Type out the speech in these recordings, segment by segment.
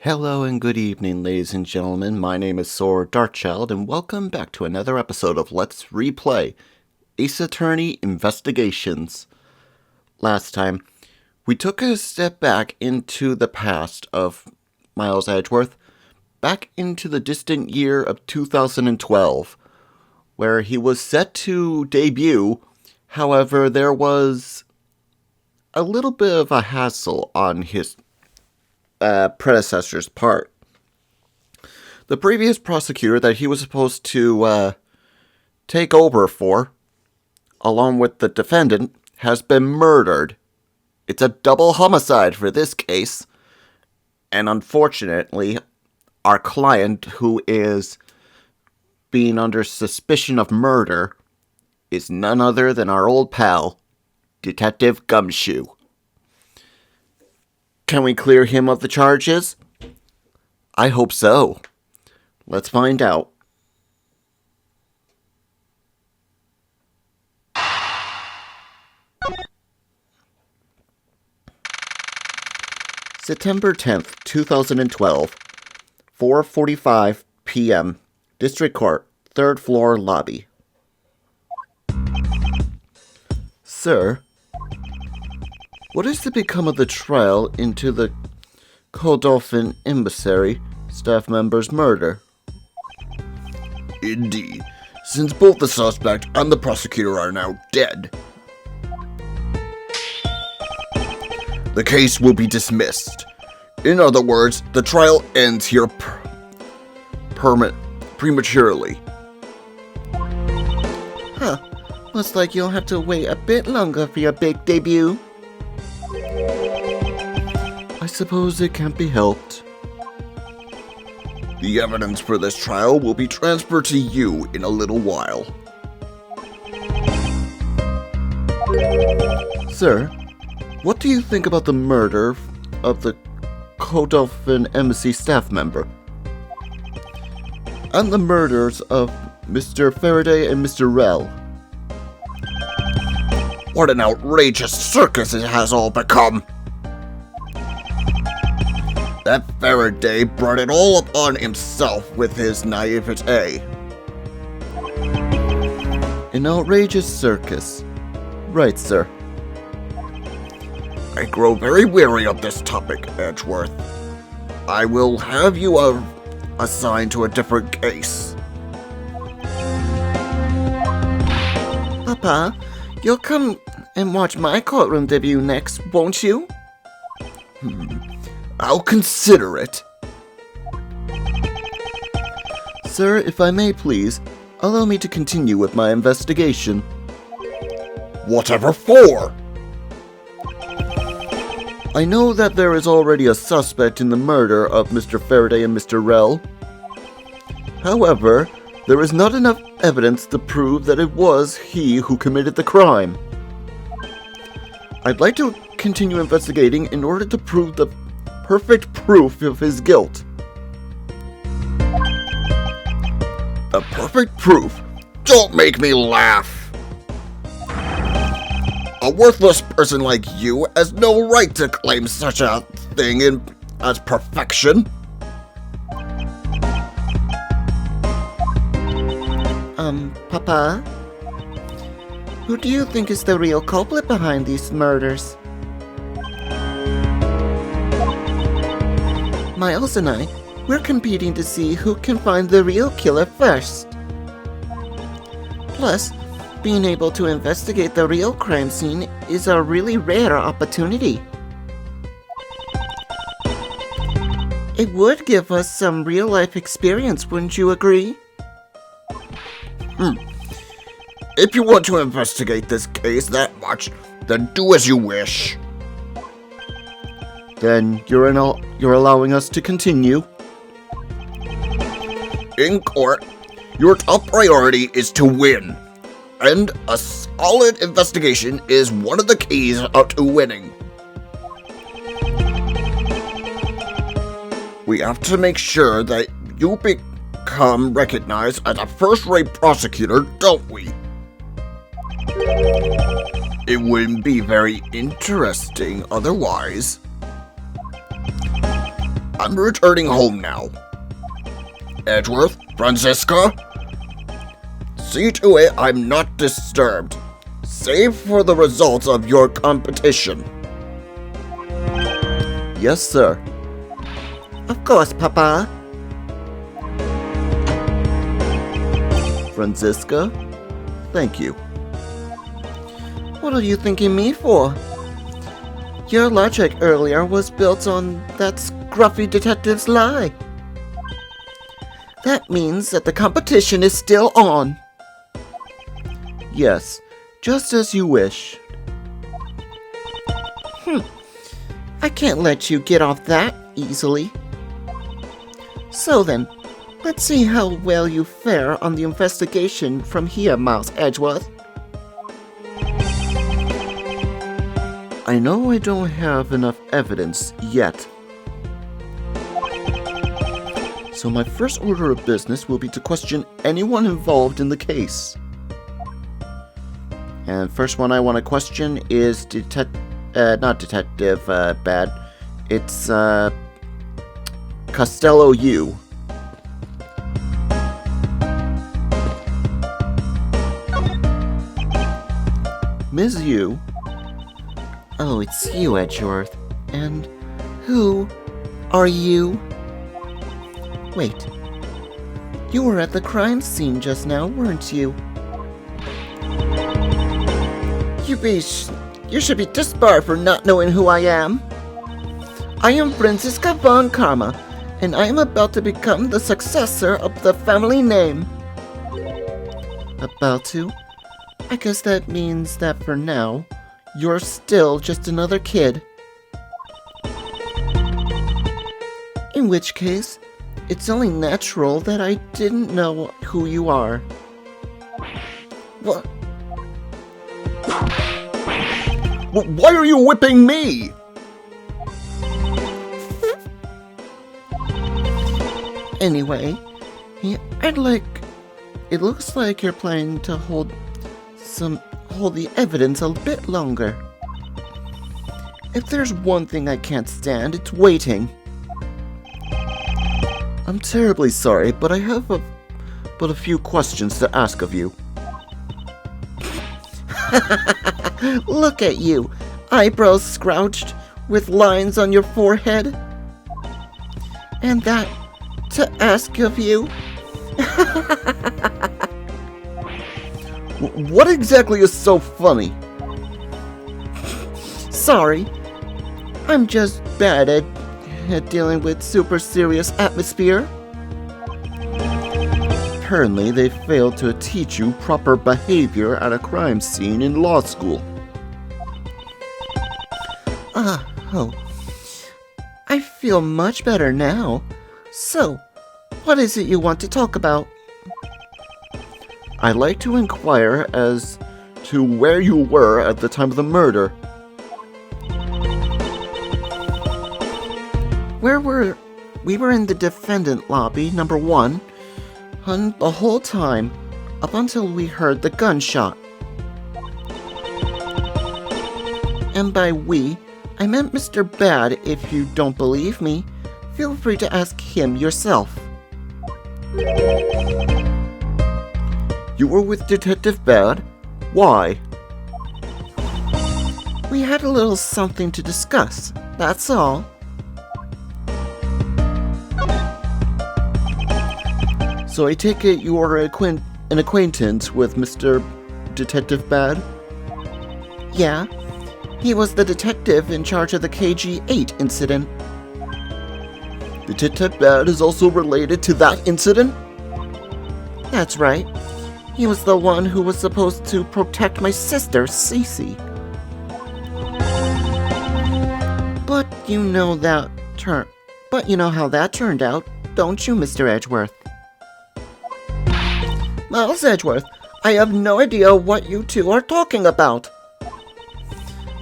Hello and good evening, ladies and gentlemen. My name is Saur, Darkchylde, and welcome back to another episode of Let's Replay Ace Attorney Investigations. Last time, we took a step back into the past of Miles Edgeworth, back into the distant year of 2012, where he was set to debut. However, there was a little bit of a hassle on his predecessor's part. The previous prosecutor that he was supposed to take over for, along with the defendant, has been murdered. It's a double homicide for this case, and unfortunately, our client, who is being under suspicion of murder, is none other than our old pal, Detective Gumshoe. Can we clear him of the charges? I hope so. Let's find out. September 10th, 2012, 4:45 p.m., District Court, 3rd floor lobby. Sir, what is to become of the trial into the Courthouse emissary staff member's murder? Indeed, since both the suspect and the prosecutor are now dead, the case will be dismissed. In other words, the trial ends here prematurely. Huh. Looks like you'll have to wait a bit longer for your big debut. I suppose it can't be helped. The evidence for this trial will be transferred to you in a little while. Sir, what do you think about the murder of the Courthouse embassy staff member? And the murders of Mr. Faraday and Mr. Rell? What an outrageous circus it has all become! That Faraday brought it all upon himself with his naivete. An outrageous circus. Right, sir. I grow very weary of this topic, Edgeworth. I will have you assigned to a different case. Papa, you'll come and watch my courtroom debut next, won't you? I'll consider it. Sir, if I may please, allow me to continue with my investigation. Whatever for? I know that there is already a suspect in the murder of Mr. Faraday and Mr. Rell. However, there is not enough evidence to prove that it was he who committed the crime. I'd like to continue investigating in order to prove the perfect proof of his guilt. The perfect proof? Don't make me laugh! A worthless person like you has no right to claim such a thing as perfection. Papa? Who do you think is the real culprit behind these murders? Miles and I, we're competing to see who can find the real killer first. Plus, being able to investigate the real crime scene is a really rare opportunity. It would give us some real-life experience, wouldn't you agree? If you want to investigate this case that much, then do as you wish. Then you're allowing us to continue? In court, your top priority is to win, and a solid investigation is one of the keys to winning. We have to make sure that you become recognized as a first-rate prosecutor, don't we? It wouldn't be very interesting otherwise. I'm returning home now. Edgeworth, Franziska, see to it I'm not disturbed, save for the results of your competition. Yes, sir. Of course, Papa. Franziska, thank you. What are you thanking me for? Your logic earlier was built on that scruffy detective's lie. That means that the competition is still on. Yes, just as you wish. I can't let you get off that easily. So then, let's see how well you fare on the investigation from here, Miles Edgeworth. I know I don't have enough evidence yet. So my first order of business will be to question anyone involved in the case. And first one I want to question is not Detective Bad. It's Costello U. Ms. Yu. Oh, it's you, Edgeworth. And who are you? Wait. You were at the crime scene just now, weren't you? You should be disbarred for not knowing who I am. I am Franziska von Karma, and I am about to become the successor of the family name. About to? I guess that means that for now, you're still just another kid. In which case, it's only natural that I didn't know who you are. What? Why are you whipping me? Anyway, it looks like you're planning to hold the evidence a bit longer. If there's one thing I can't stand, it's waiting. I'm terribly sorry, but I have a few questions to ask of you. Look at you, eyebrows scrouched with lines on your forehead. And that to ask of you? What exactly is so funny? Sorry, I'm just bad at dealing with super serious atmosphere. Apparently, they failed to teach you proper behavior at a crime scene in law school. Oh. I feel much better now. So, what is it you want to talk about? I'd like to inquire as to where you were at the time of the murder. We were in the defendant lobby, number 1, the whole time, up until we heard the gunshot. And by we, I meant Mr. Bad. If you don't believe me, feel free to ask him yourself. You were with Detective Bad? Why? We had a little something to discuss, that's all. So I take it you are an acquaintance with Mr. Detective Bad? Yeah, he was the detective in charge of the KG-8 incident. Detective Bad is also related to that incident? That's right. He was the one who was supposed to protect my sister, Cece. But you know how that turned out, don't you, Mr. Edgeworth? Miles Edgeworth, I have no idea what you two are talking about.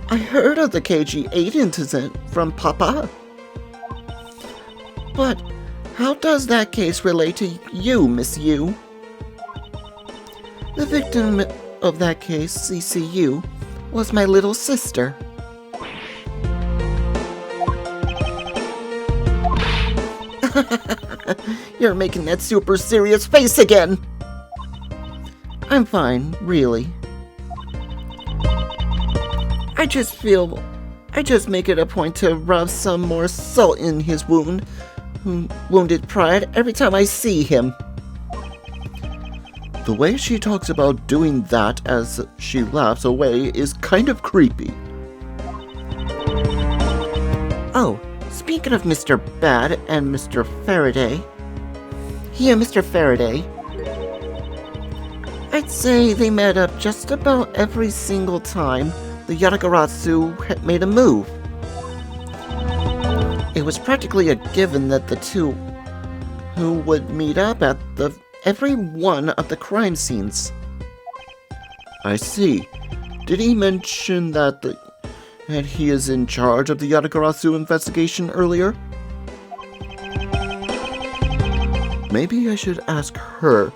I heard of the KG-8 incident from Papa. But how does that case relate to you, Miss Yu? The victim of that case, CCU, was my little sister. You're making that super serious face again! I'm fine, really. I just make it a point to rub some more salt in his wounded pride every time I see him. The way she talks about doing that as she laughs away is kind of creepy. Oh, speaking of Mr. Bad and Mr. Faraday. Here, Mr. Faraday. I'd say they met up just about every single time the Yatagarasu had made a move. It was practically a given that the two who would meet up at every one of the crime scenes. I see. Did he mention that he is in charge of the Yatagarasu investigation earlier? Maybe I should ask her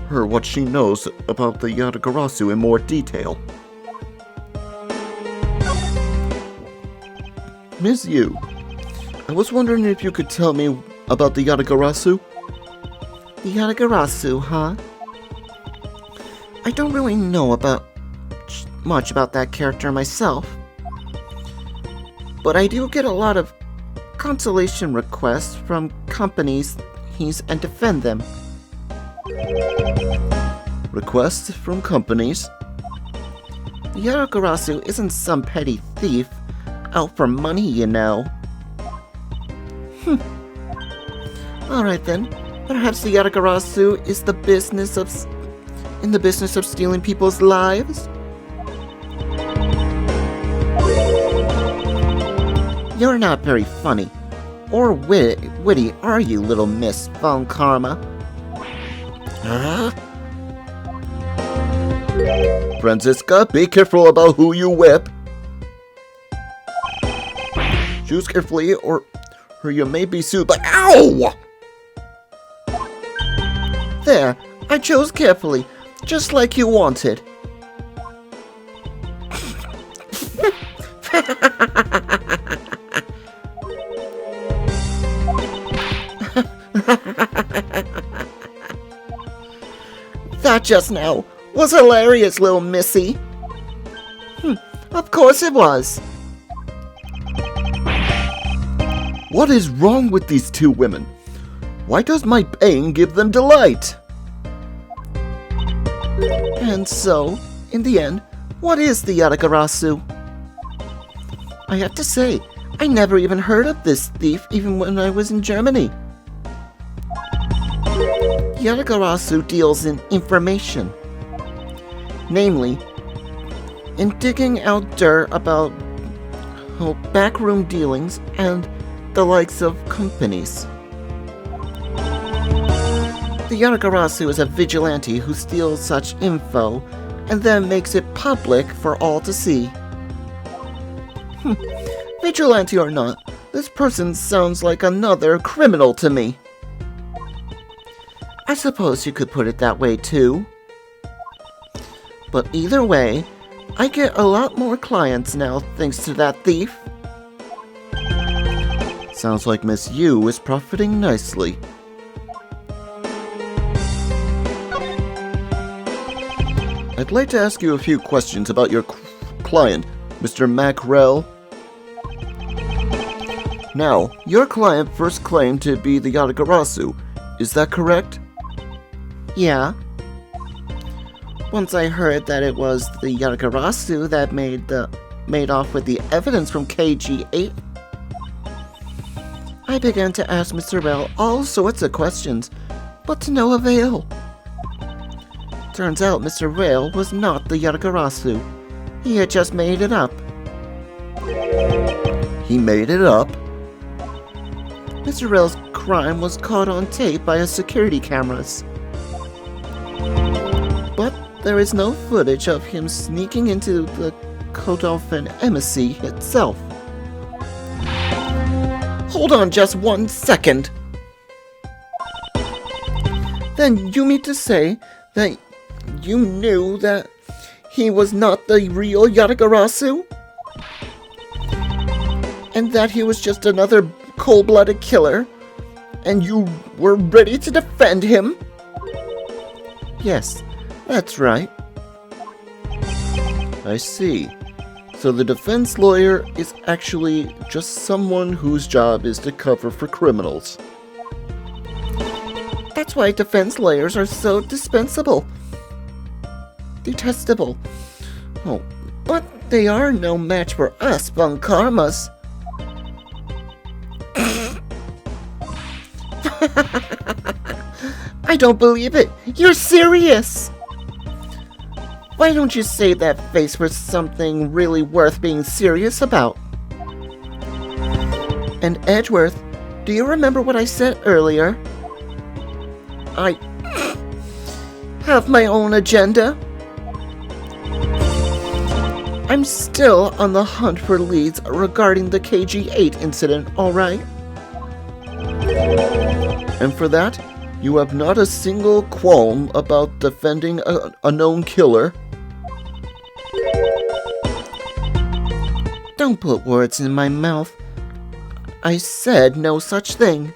what she knows about the Yatagarasu in more detail. Ms. Yu, I was wondering if you could tell me about the Yatagarasu? The Yatagarasu, huh? I don't really know much about that character myself. But I do get a lot of consolation requests from companies and defend them. Requests from companies? The Yatagarasu isn't some petty thief out for money, you know. Alright then, perhaps the Yatagarasu is in the business of stealing people's lives? You're not very funny, or witty, are you, little Miss Von Karma? Huh? Franziska, be careful about who you whip. Choose carefully, or you may be sued by— Ow! There, I chose carefully, just like you wanted. That just now was hilarious, little missy. Of course it was. What is wrong with these two women? Why does my pain give them delight? And so, in the end, what is the Yatagarasu? I have to say, I never even heard of this thief even when I was in Germany. Yatagarasu deals in information. Namely, in digging out dirt about backroom dealings and the likes of companies. The Yatagarasu is a vigilante who steals such info and then makes it public for all to see. Vigilante or not, this person sounds like another criminal to me. I suppose you could put it that way too. But either way, I get a lot more clients now thanks to that thief. Sounds like Miss Yu is profiting nicely. I'd like to ask you a few questions about your client, Mr. Macrel. Now, your client first claimed to be the Yatagarasu. Is that correct? Yeah. Once I heard that it was the Yatagarasu that made off with the evidence from KG8, I began to ask Mr. Bell all sorts of questions, but to no avail. Turns out Mr. Rail was not the Yatagarasu. He had just made it up. He made it up? Mr. Rail's crime was caught on tape by his security cameras. But there is no footage of him sneaking into the courthouse embassy itself. Hold on just 1 second. Then you mean to say that you knew that he was not the real Yatagarasu? And that he was just another cold-blooded killer And you were ready to defend him? Yes, that's right. I see. So the defense lawyer is actually just someone whose job is to cover for criminals. That's why defense lawyers are so dispensable. Detestable. Oh, but they are no match for us Von Karmas. I don't believe it. You're serious. Why don't you save that face for something really worth being serious about? And Edgeworth, do you remember what I said earlier? I have my own agenda. I'm still on the hunt for leads regarding the KG-8 incident, alright? And for that, you have not a single qualm about defending a known killer? Don't put words in my mouth. I said no such thing.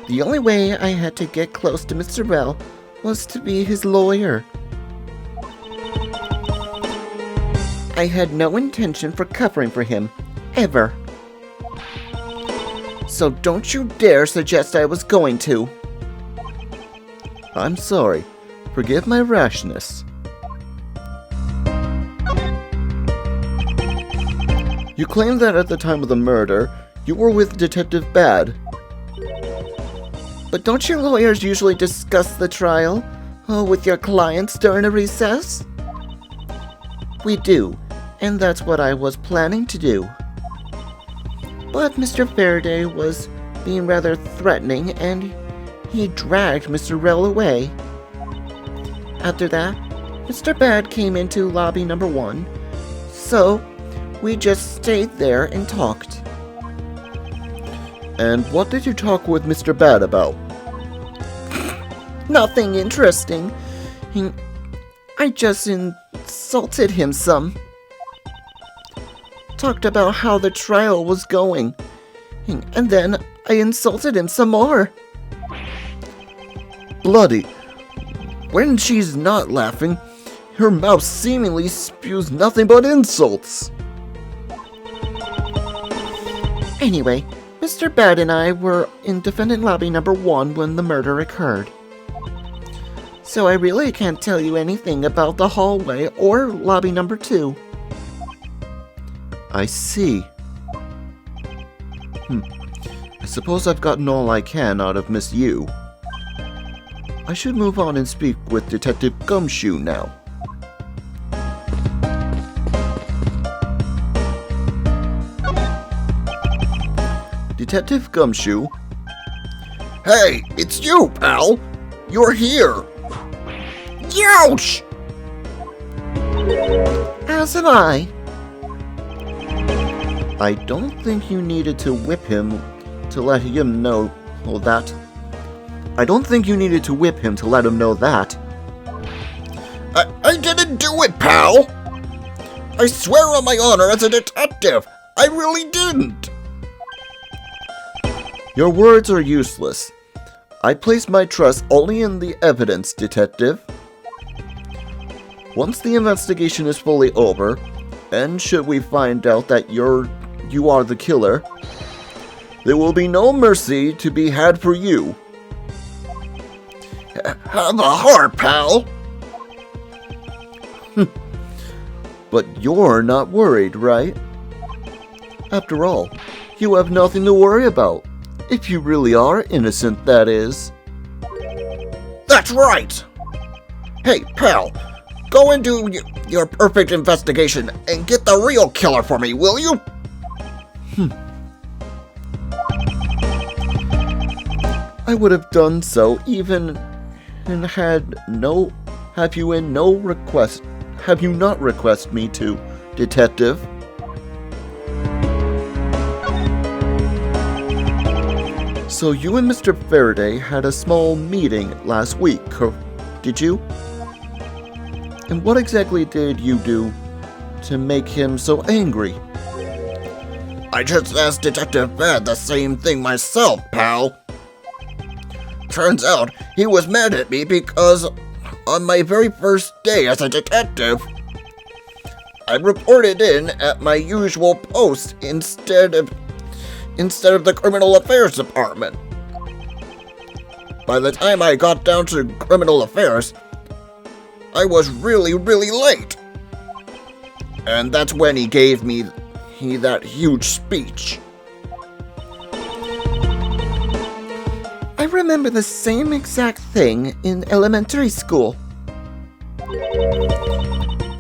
The only way I had to get close to Mr. Bell was to be his lawyer. I had no intention for covering for him, ever. So don't you dare suggest I was going to. I'm sorry. Forgive my rashness. You claim that at the time of the murder, you were with Detective Bad. But don't your lawyers usually discuss the trial with your clients during a recess? We do, and that's what I was planning to do. But Mr. Faraday was being rather threatening, and he dragged Mr. Rell away. After that, Mr. Bad came into lobby number 1, so we just stayed there and talked. And what did you talk with Mr. Bad about? Nothing interesting. I just insulted him some. Talked about how the trial was going. And then I insulted him some more. Bloody. When she's not laughing, her mouth seemingly spews nothing but insults. Anyway, Mr. Bad and I were in defendant lobby number 1 when the murder occurred. So I really can't tell you anything about the hallway or lobby number 2. I see. I suppose I've gotten all I can out of Miss Yu. I should move on and speak with Detective Gumshoe now. Detective Gumshoe? Hey, it's you, pal! You're here! Youch! As am I. I don't think you needed to whip him to let him know that. I don't think you needed to whip him to let him know that. I didn't do it, pal! I swear on my honor as a detective, I really didn't! Your words are useless. I place my trust only in the evidence, Detective. Once the investigation is fully over, and should we find out that you are the killer, there will be no mercy to be had for you. Have a heart, pal! But you're not worried, right? After all, you have nothing to worry about. If you really are innocent, that is. That's right! Hey, pal, go and do your perfect investigation and get the real killer for me, will you? I would have done so even and have you not request me to, Detective? So you and Mr. Faraday had a small meeting last week, did you? And what exactly did you do to make him so angry? I just asked Detective Bad the same thing myself, pal. Turns out he was mad at me because on my very first day as a detective, I reported in at my usual post instead of the Criminal Affairs Department. By the time I got down to Criminal Affairs, I was really late. And that's when he gave me that huge speech. I remember the same exact thing in elementary school.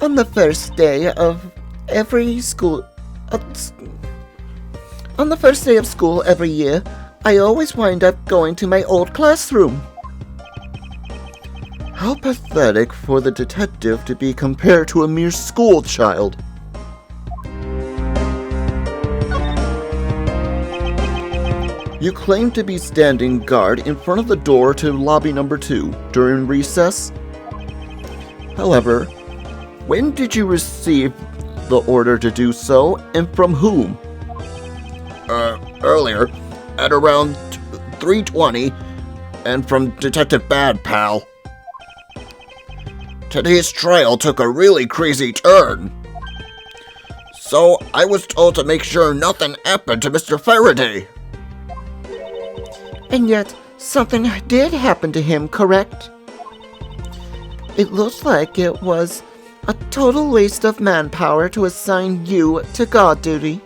On the first day of school every year, I always wind up going to my old classroom. How pathetic for the detective to be compared to a mere school child. You claim to be standing guard in front of the door to lobby number 2 during recess. However, when did you receive the order to do so, and from whom? Earlier, at around 3:20, and from Detective Bad, pal. Today's trial took a really crazy turn. So I was told to make sure nothing happened to Mr. Faraday. And yet, something did happen to him, correct? It looks like it was a total waste of manpower to assign you to guard duty.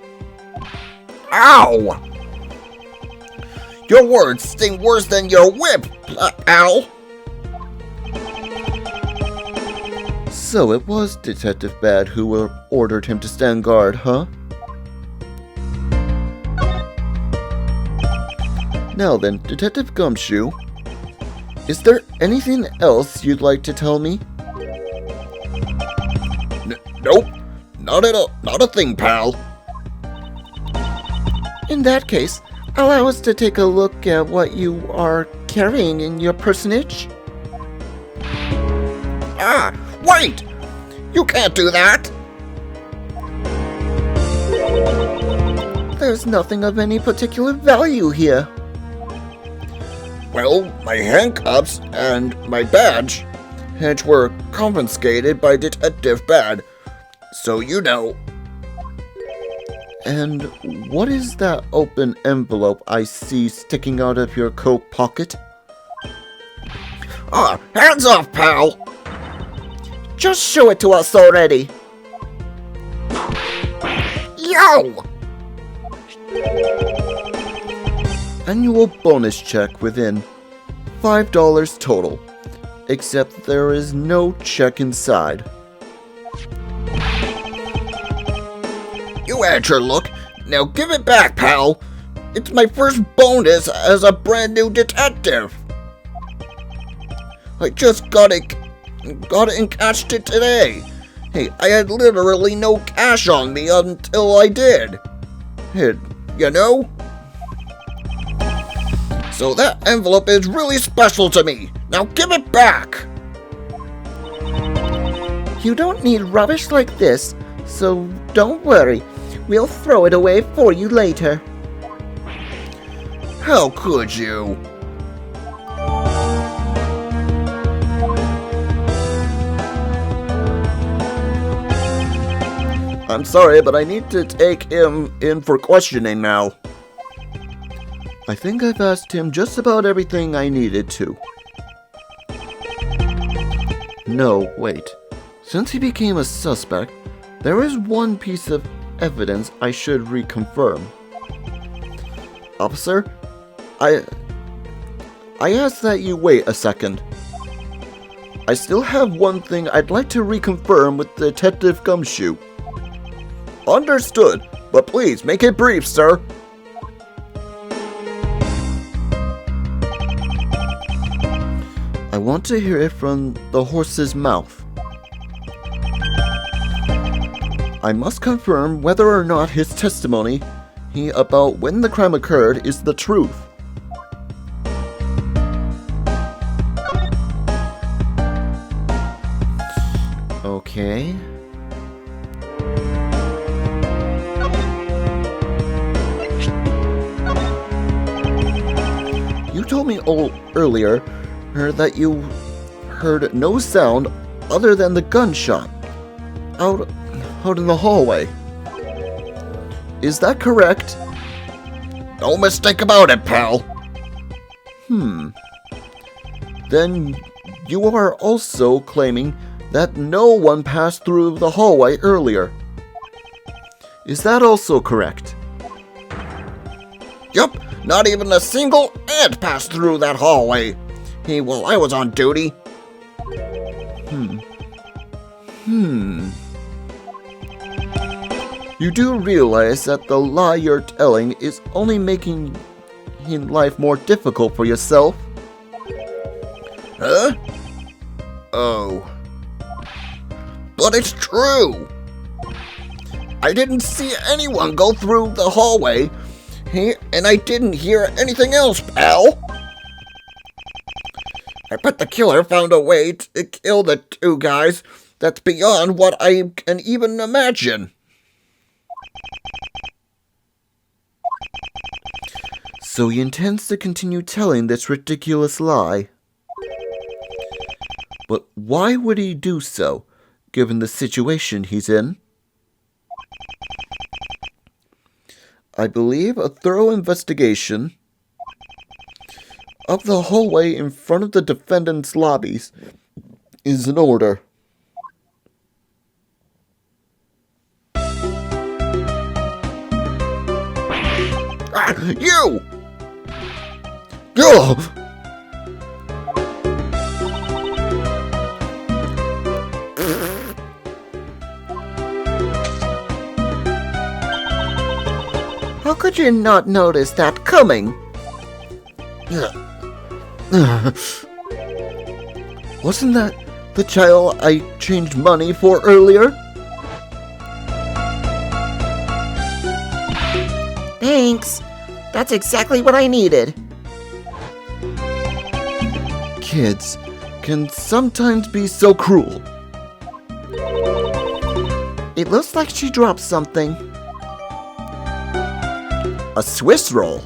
Ow! Your words sting worse than your whip, pal. So it was Detective Bad who ordered him to stand guard, huh? Now then, Detective Gumshoe, is there anything else you'd like to tell me? Nope, not a thing, pal. In that case, allow us to take a look at what you are carrying in your personage. Ah, wait! You can't do that! There's nothing of any particular value here. Well, my handcuffs and my badge, which were confiscated by Detective Bad, so you know. And what is that open envelope I see sticking out of your coat pocket? Ah, hands off, pal! Just show it to us already. Yo! Annual bonus check within $5 total, except there is no check inside. You had your look. Now give it back, pal. It's my first bonus as a brand new detective. I just got it and cashed it today. Hey, I had literally no cash on me until I did. You know? So that envelope is really special to me. Now give it back. You don't need rubbish like this, so don't worry. We'll throw it away for you later. How could you? I'm sorry, but I need to take him in for questioning now. I think I've asked him just about everything I needed to. No, wait. Since he became a suspect, there is one piece of evidence I should reconfirm. Officer, I ask that you wait a second. I still have one thing I'd like to reconfirm with Detective Gumshoe. Understood, but please make it brief, sir. I want to hear it from the horse's mouth. I must confirm whether or not his testimony about when the crime occurred is the truth. Okay. told me earlier that you heard no sound other than the gunshot out in the hallway. Is that correct? No mistake about it, pal. Then you are also claiming that no one passed through the hallway earlier. Is that also correct? Yup, not even a single ant passed through that hallway. While I was on duty. You do realize that the lie you're telling is only making life more difficult for yourself? Huh? Oh. But it's true. I didn't see anyone go through the hallway, and I didn't hear anything else, pal. I bet the killer found a way to kill the two guys that's beyond what I can even imagine. So he intends to continue telling this ridiculous lie. But why would he do so, given the situation he's in? I believe a thorough investigation of the hallway in front of the defendant's lobbies is in order. You! Ugh! How could you not notice that coming? Wasn't that the child I changed money for earlier? Thanks. That's exactly what I needed. Kids can sometimes be so cruel. It looks like she dropped something. A Swiss roll.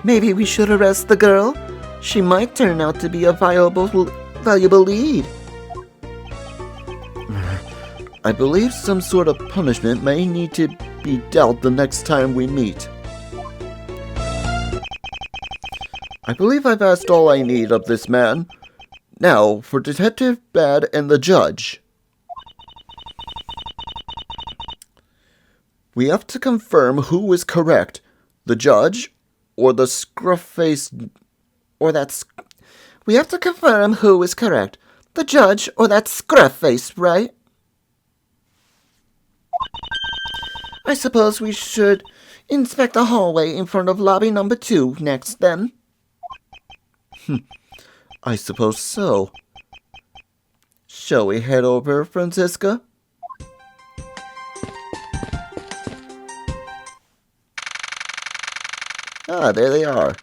Maybe we should arrest the girl. She might turn out to be a valuable lead. I believe some sort of punishment may need to be dealt the next time we meet. I believe I've asked all I need of this man. Now, for Detective Bad and the judge. We have to confirm who is correct, the judge or the scruff-faced... We have to confirm who is correct. The judge or that scruff face, right? I suppose we should inspect the hallway in front of lobby number 2 next, then. I suppose so. Shall we head over, Franziska? Ah, there they are.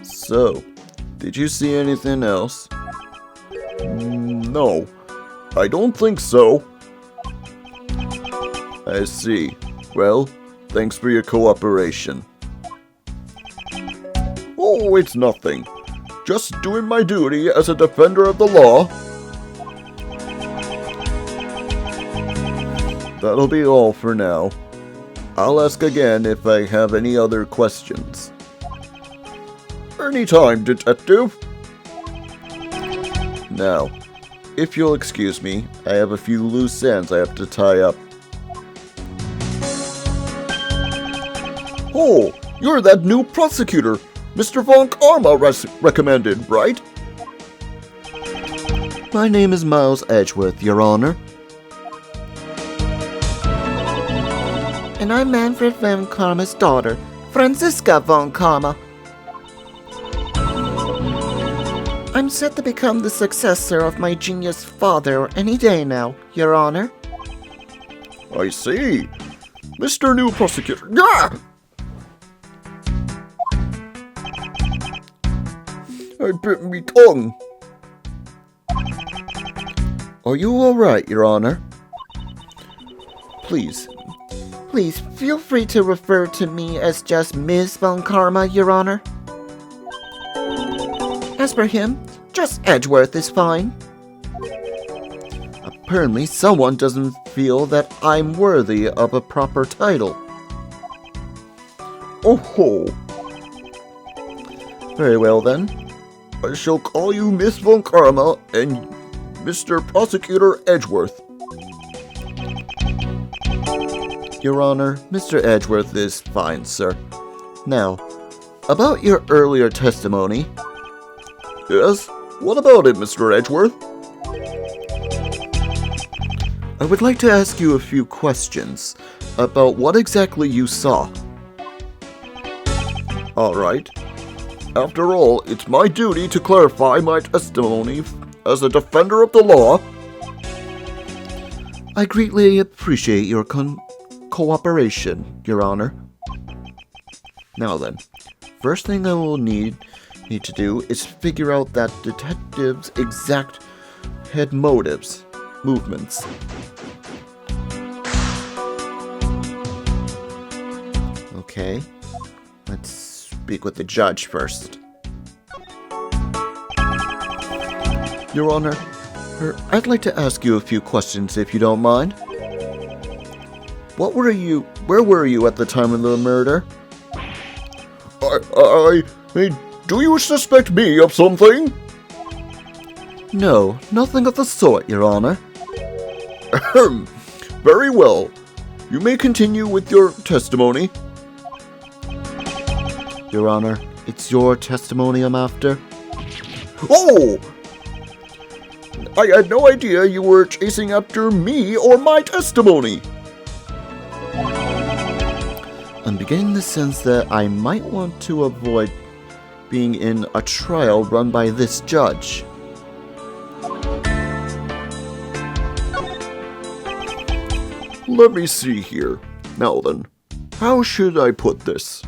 So, did you see anything else? No, I don't think so. I see. Well, thanks for your cooperation. Oh, it's nothing. Just doing my duty as a defender of the law. That'll be all for now. I'll ask again if I have any other questions. Anytime, Detective. Now, if you'll excuse me, I have a few loose ends I have to tie up. Oh, you're that new prosecutor Mr. Von Karma recommended, right? My name is Miles Edgeworth, Your Honor. And I'm Manfred Von Karma's daughter, Franziska Von Karma. I'm set to become the successor of my genius father any day now, Your Honor. I see. Mr. New Prosecutor. Ah! I bit me tongue. Are you alright, Your Honor? Please feel free to refer to me as just Ms. Von Karma, Your Honor. As for him, just Edgeworth is fine. Apparently, someone doesn't feel that I'm worthy of a proper title. Oh ho! Very well then. I shall call you Miss Von Karma and Mr. Prosecutor Edgeworth. Your Honor, Mr. Edgeworth is fine, sir. Now, about your earlier testimony. Yes? What about it, Mr. Edgeworth? I would like to ask you a few questions about what exactly you saw. All right. After all, it's my duty to clarify my testimony as a defender of the law. I greatly appreciate your cooperation, Your Honor. Now then, first thing I will need to do is figure out that detective's exact head movements. Okay, let's speak with the judge first. Your Honor, I'd like to ask you a few questions if you don't mind. Where were you at the time of the murder? Do you suspect me of something? No, nothing of the sort, Your Honor. Very well. You may continue with your testimony. Your Honor, it's your testimony I'm after. Oh! I had no idea you were chasing after me or my testimony. I'm beginning to sense that I might want to avoid being in a trial run by this judge. Let me see here. Now then, how should I put this?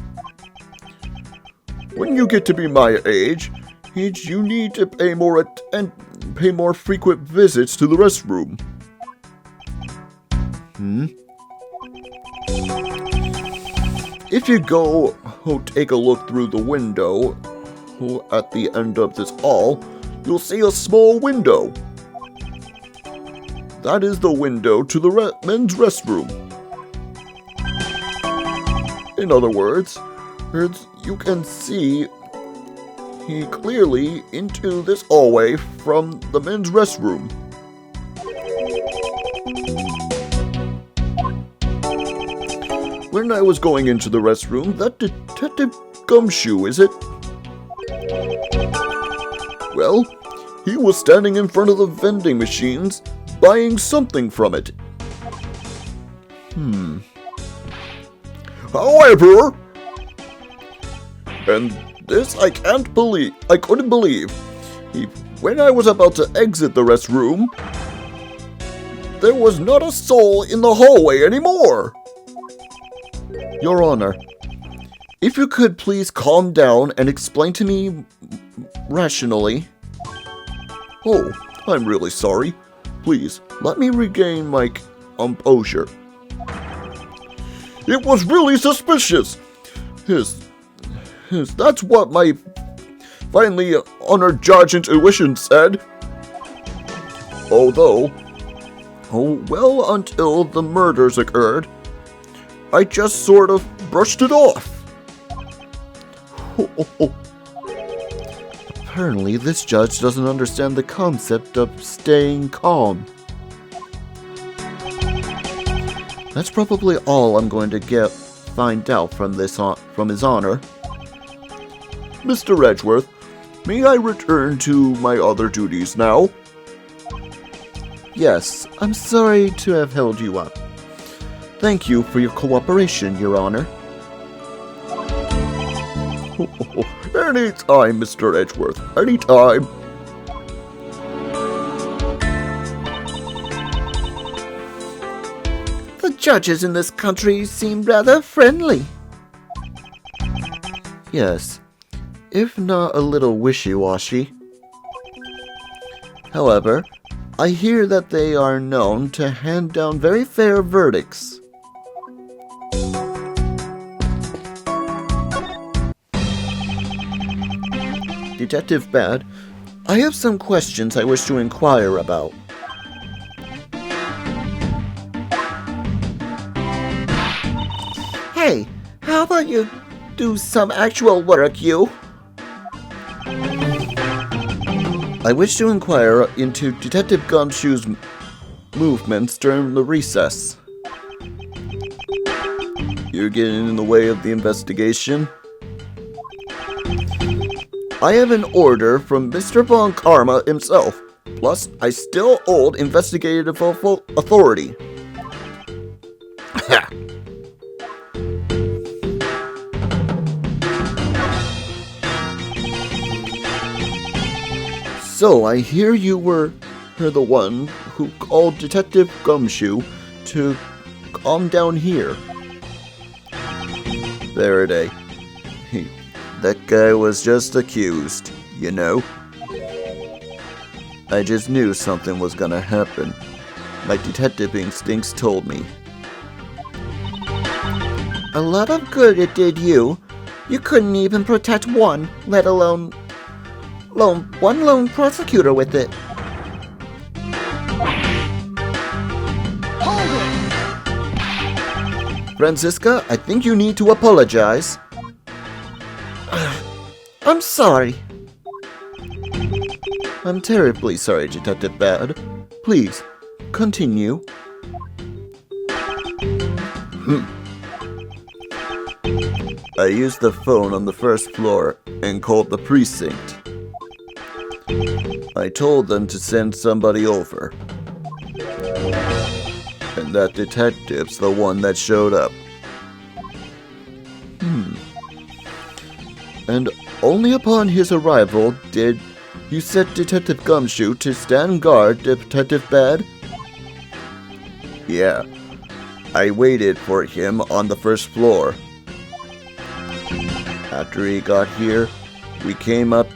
When you get to be my age, you need to pay more frequent visits to the restroom. If you go take a look through the window at the end of this hall, you'll see a small window. That is the window to the men's restroom. In other words, you can see clearly into this hallway from the men's restroom. When I was going into the restroom, that Detective Gumshoe, is it? Well, he was standing in front of the vending machines, buying something from it. However, and this I couldn't believe, when I was about to exit the restroom, there was not a soul in the hallway anymore. Your Honor, if you could please calm down and explain to me rationally. Oh, I'm really sorry. Please, let me regain my composure. It was really suspicious. That's what my finely honored judge intuition said. Although, well, until the murders occurred, I just sort of brushed it off. Apparently, this judge doesn't understand the concept of staying calm. That's probably all I'm going to find out from his honor. Mr. Edgeworth, may I return to my other duties now? Yes, I'm sorry to have held you up. Thank you for your cooperation, Your Honor. Anytime, Mr. Edgeworth, anytime. The judges in this country seem rather friendly. Yes, if not a little wishy-washy. However, I hear that they are known to hand down very fair verdicts. Detective Bad, I have some questions I wish to inquire about. Hey, how about you do some actual work, you? I wish to inquire into Detective Gumshoe's movements during the recess. You're getting in the way of the investigation? I have an order from Mr. Von Karma himself. Plus, I still hold investigative authority. So, I hear you were the one who called Detective Gumshoe to calm down here. Faraday. That guy was just accused, you know? I just knew something was gonna happen. My detective instincts told me. A lot of good it did you. You couldn't even protect one, let alone one lone prosecutor with it. Hold it! Franziska, I think you need to apologize. I'm sorry. I'm terribly sorry, Detective Bad. Please, continue. I used the phone on the first floor and called the precinct. I told them to send somebody over. And that detective's the one that showed up. And only upon his arrival did you set Detective Gumshoe to stand guard, Detective Bad? Yeah, I waited for him on the first floor. After he got here, we came up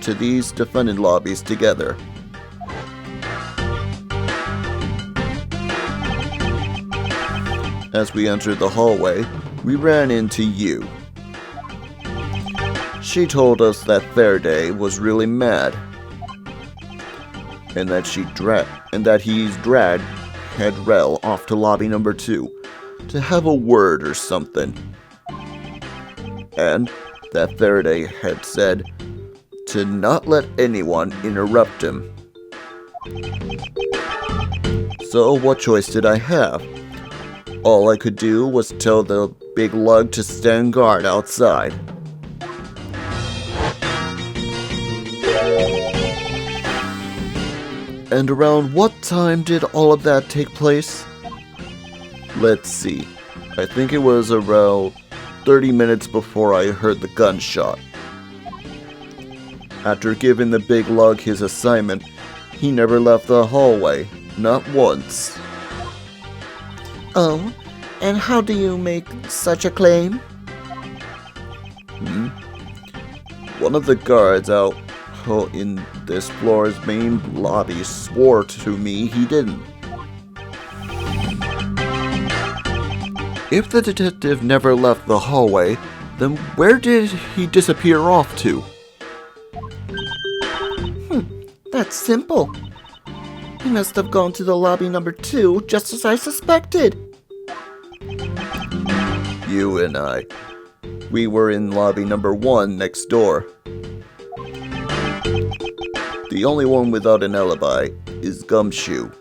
to these defendant lobbies together. As we entered the hallway, we ran into you. She told us that Faraday was really mad, and that he's dragged Hedrell off to lobby number 2 to have a word or something, and that Faraday had said to not let anyone interrupt him. So what choice did I have? All I could do was tell the big lug to stand guard outside. And around what time did all of that take place? Let's see. I think it was around 30 minutes before I heard the gunshot. After giving the big lug his assignment, he never left the hallway, not once. Oh, and how do you make such a claim? One of the guards out in this floor's main lobby swore to me he didn't. If the detective never left the hallway, then where did he disappear off to? That's simple. He must have gone to the lobby number 2, just as I suspected. You and I. We were in lobby number 1 next door. The only one without an alibi is Gumshoe.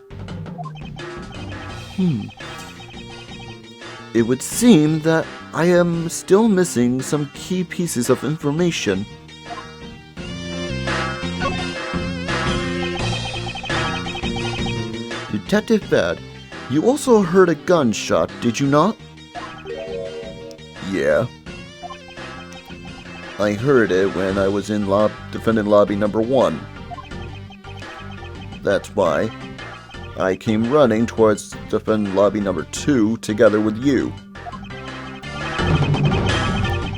It would seem that I am still missing some key pieces of information. Detective Bad, you also heard a gunshot, did you not? Yeah. I heard it when I was in defendant lobby number 1. That's why I came running towards defendant lobby number 2 together with you.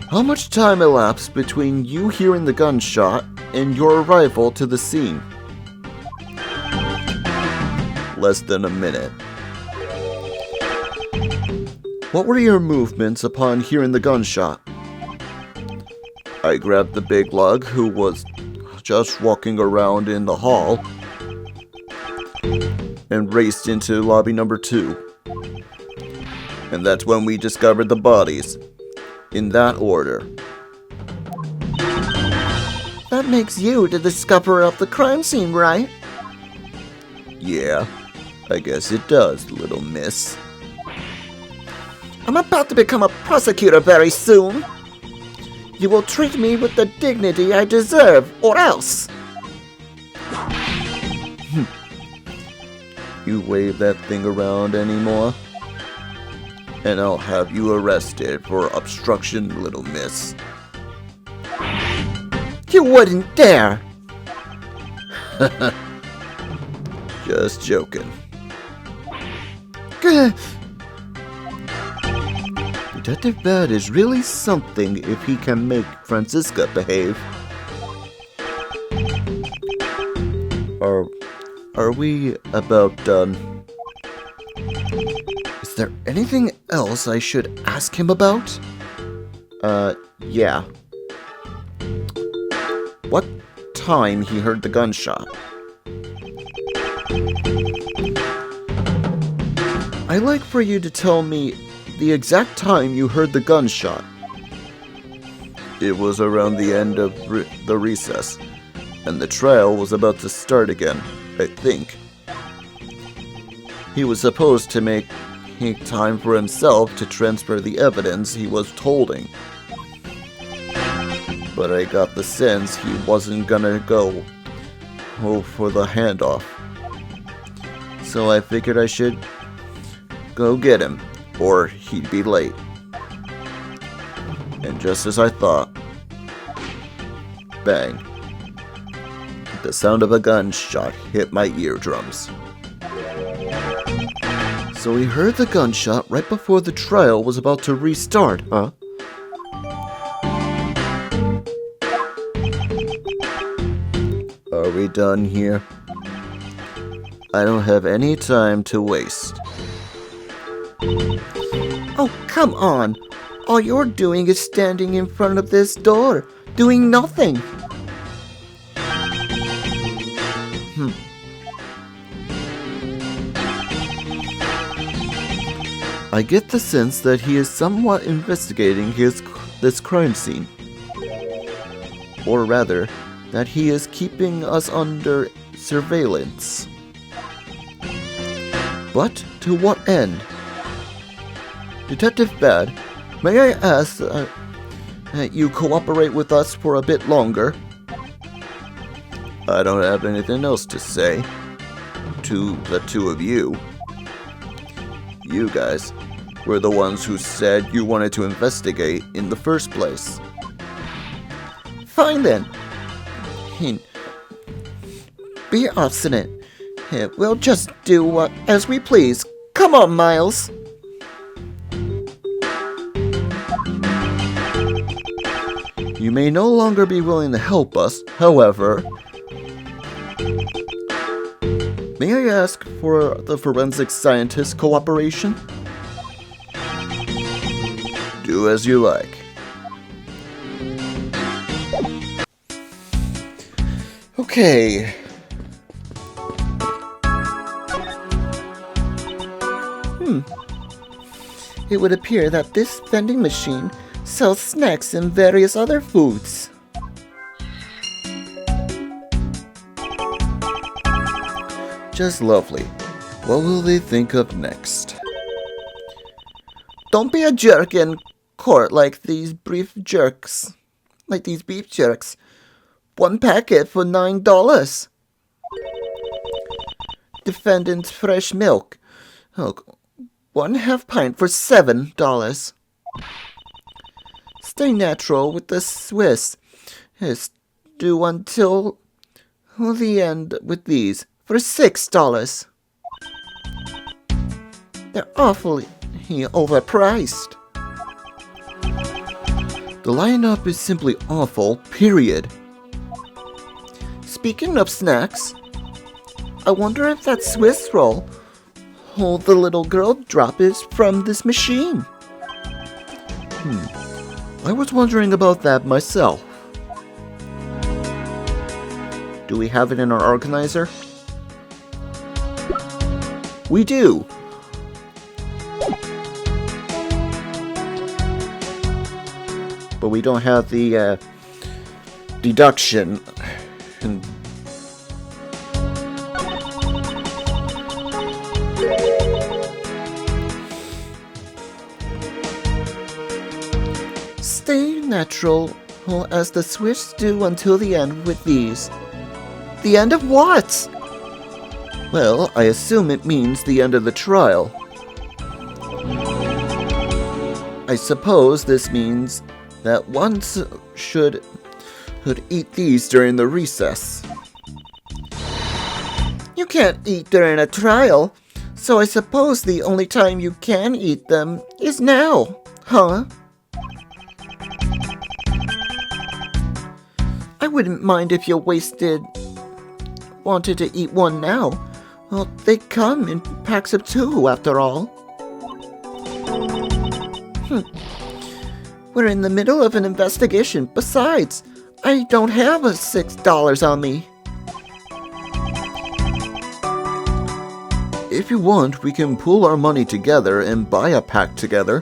How much time elapsed between you hearing the gunshot and your arrival to the scene? less than a minute. What were your movements upon hearing the gunshot? I grabbed the big lug who was just walking around in the hall and raced into lobby number 2. And that's when we discovered the bodies. In that order. That makes you the discoverer of the crime scene, right? Yeah, I guess it does, little miss. I'm about to become a prosecutor very soon. You will treat me with the dignity I deserve, or else. You wave that thing around anymore, and I'll have you arrested for obstruction, little miss. You wouldn't dare. Just joking. Detective Bad is really something if he can make Franziska behave. Are we about done? Is there anything else I should ask him about? Yeah. What time he heard the gunshot? I'd like for you to tell me the exact time you heard the gunshot. It was around the end of the recess, and the trial was about to start again, I think. He was supposed to make time for himself to transfer the evidence he was holding. But I got the sense he wasn't gonna go for the handoff. So I figured I should go get him, or he'd be late. And just as I thought, bang. The sound of a gunshot hit my eardrums. So he heard the gunshot right before the trial was about to restart, huh? Are we done here? I don't have any time to waste. Oh, come on. All you're doing is standing in front of this door, doing nothing. I get the sense that he is somewhat investigating this crime scene. Or rather, that he is keeping us under surveillance. But to what end? Detective Bad, may I ask that you cooperate with us for a bit longer? I don't have anything else to say to the two of you. You guys were the ones who said you wanted to investigate in the first place. Fine then. Be obstinate. We'll just do as we please. Come on, Miles. You may no longer be willing to help us, however. May I ask for the forensic scientist's cooperation? Do as you like. Okay. It would appear that this vending machine sells snacks and various other foods. Just lovely. What will they think of next? Don't be a jerk in court like these beef jerks. One packet for $9. Defendant's fresh milk. Oh, 1/2 pint for $7. Stay natural with the Swiss. Yes, do until the end with these for $6. They're awfully overpriced. The lineup is simply awful, period. Speaking of snacks, I wonder if that Swiss roll the little girl drop is from this machine. I was wondering about that myself. Do we have it in our organizer? We do! But we don't have the deduction. Stay natural, as the Swiss do until the end with these. The end of what? Well, I assume it means the end of the trial. I suppose this means that one should eat these during the recess. You can't eat during a trial, so I suppose the only time you can eat them is now, huh? I wouldn't mind if you wanted to eat one now. Well, they come in packs of 2 after all. We're in the middle of an investigation. Besides, I don't have a $6 on me. If you want, we can pool our money together and buy a pack together.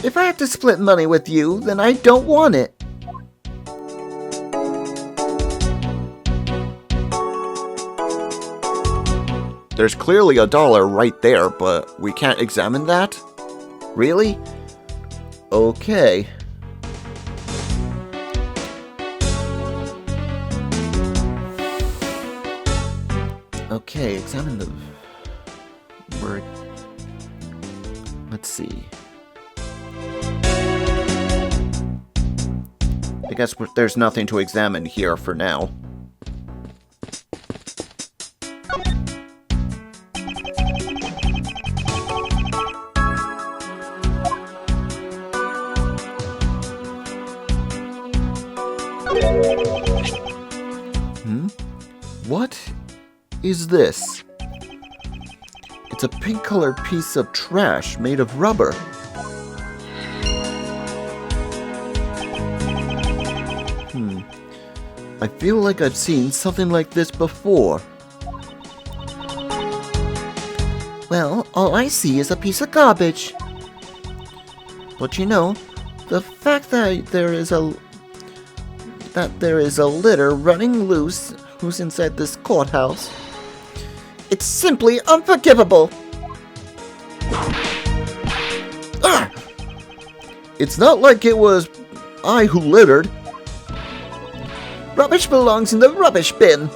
If I have to split money with you, then I don't want it. There's clearly $1 right there, but we can't examine that? Really? Okay. Okay, examine the word. Let's see. I guess there's nothing to examine here for now. What is this? It's a pink-colored piece of trash made of rubber. I feel like I've seen something like this before. Well, all I see is a piece of garbage. But you know, the fact that there is a litter running loose who's inside this courthouse, it's simply unforgivable. Ah! It's not like it was I who littered. Rubbish belongs in the rubbish bin.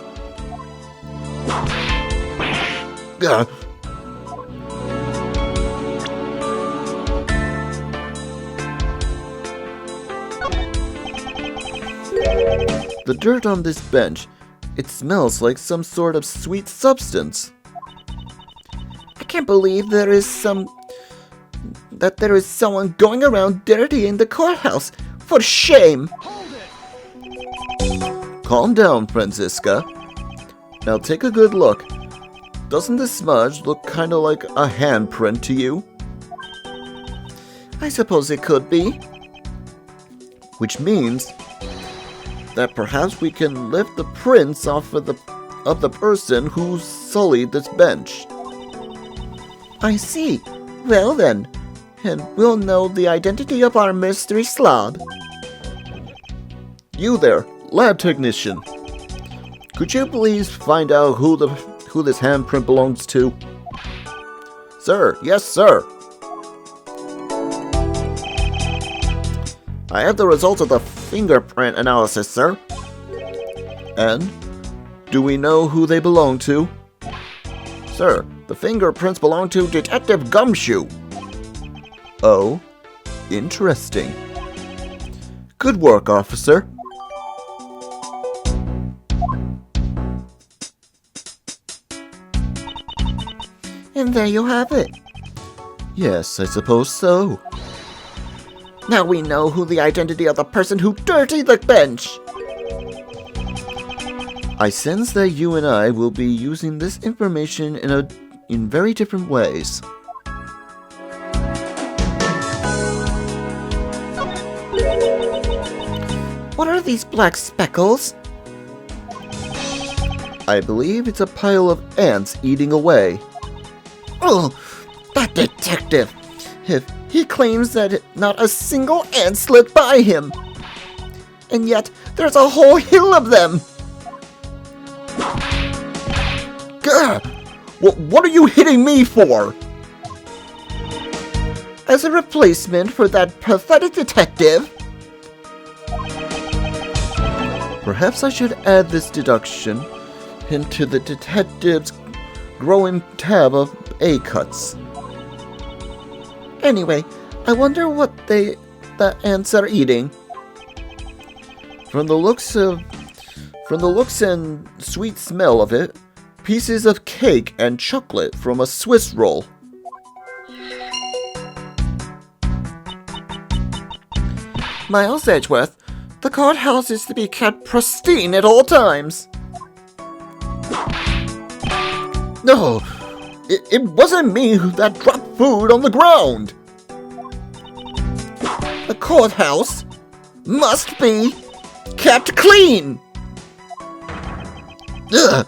The dirt on this bench, it smells like some sort of sweet substance. I can't believe there is someone going around dirtying the courthouse. For shame! Calm down, Franziska. Now take a good look. Doesn't the smudge look kind of like a handprint to you? I suppose it could be. Which means that perhaps we can lift the prints off of the person who sullied this bench. I see. Well then, and we'll know the identity of our mystery slob. You there, lab technician. Could you please find out who this handprint belongs to? Sir, yes sir. I have the results of the fingerprint analysis, sir. And do we know who they belong to? Sir, the fingerprints belong to Detective Gumshoe. Oh, interesting. Good work, officer. And there you have it. Yes, I suppose so. Now we know who the identity of the person who dirtied the bench. I sense that you and I will be using this information in very different ways. What are these black speckles? I believe it's a pile of ants eating away. Oh, that detective! He claims that not a single ant slipped by him. And yet, there's a whole hill of them! Gah! What are you hitting me for? As a replacement for that pathetic detective. Perhaps I should add this deduction into the detective's growing tab of A-cuts. Anyway, I wonder what the ants are eating. From the looks and sweet smell of it, pieces of cake and chocolate from a Swiss roll. Miles Edgeworth, the courthouse is to be kept pristine at all times. No, it wasn't me that dropped food on the ground. The courthouse must be kept clean. Ugh.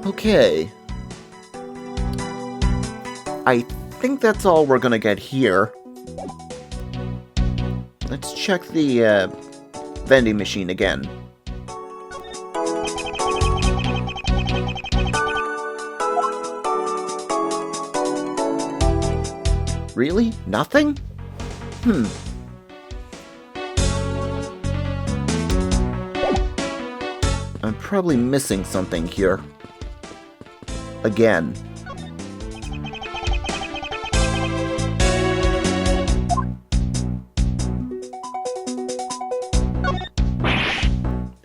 Okay. I think that's all we're gonna get here. Let's check the vending machine again. Really? Nothing? I'm probably missing something here. Again.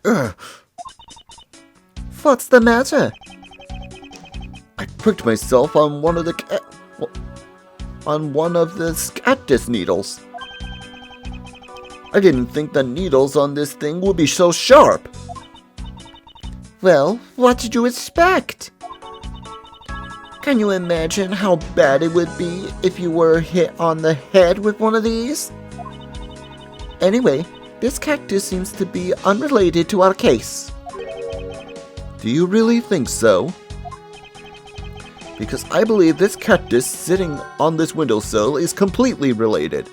Ugh. What's the matter? I pricked myself on one of the cactus needles. I didn't think the needles on this thing would be so sharp. Well, what did you expect? Can you imagine how bad it would be if you were hit on the head with one of these? Anyway, this cactus seems to be unrelated to our case. Do you really think so? Because I believe this cactus sitting on this windowsill is completely related.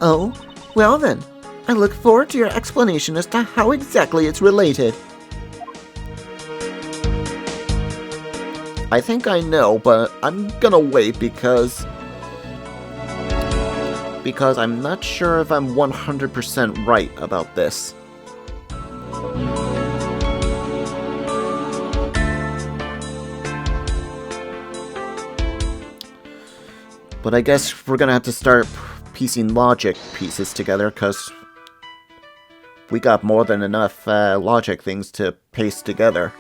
Oh, well then, I look forward to your explanation as to how exactly it's related. I think I know, but I'm gonna wait because I'm not sure if I'm 100% right about this. But I guess we're gonna have to start piecing logic pieces together, because we got more than enough logic things to paste together.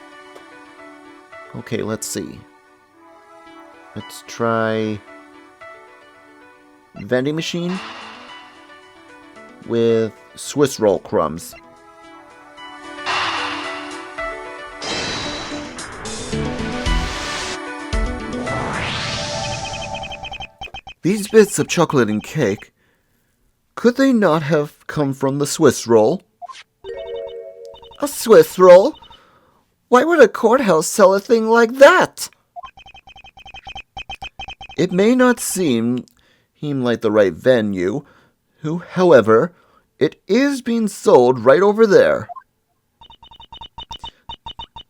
Okay, let's see. Let's try vending machine with Swiss roll crumbs. These bits of chocolate and cake, could they not have come from the Swiss roll? A Swiss roll? Why would a courthouse sell a thing like that? It may not seem like the right venue, however, it is being sold right over there.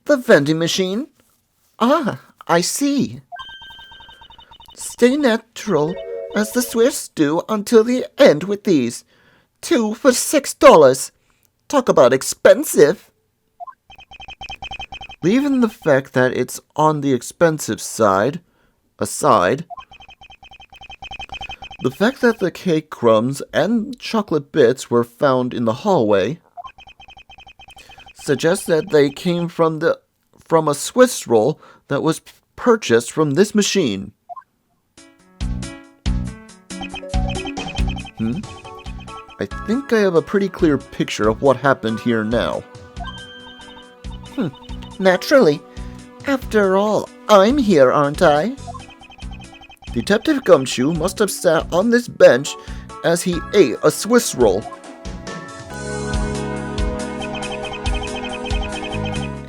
The vending machine? Ah, I see. Stay natural, as the Swiss do, until the end with these. 2 for $6. Talk about expensive. Leaving the fact that it's on the expensive side aside, the fact that the cake crumbs and chocolate bits were found in the hallway suggests that they came from a Swiss roll that was purchased from this machine. I think I have a pretty clear picture of what happened here now. Naturally. After all, I'm here, aren't I? Detective Gumshoe must have sat on this bench as he ate a Swiss roll.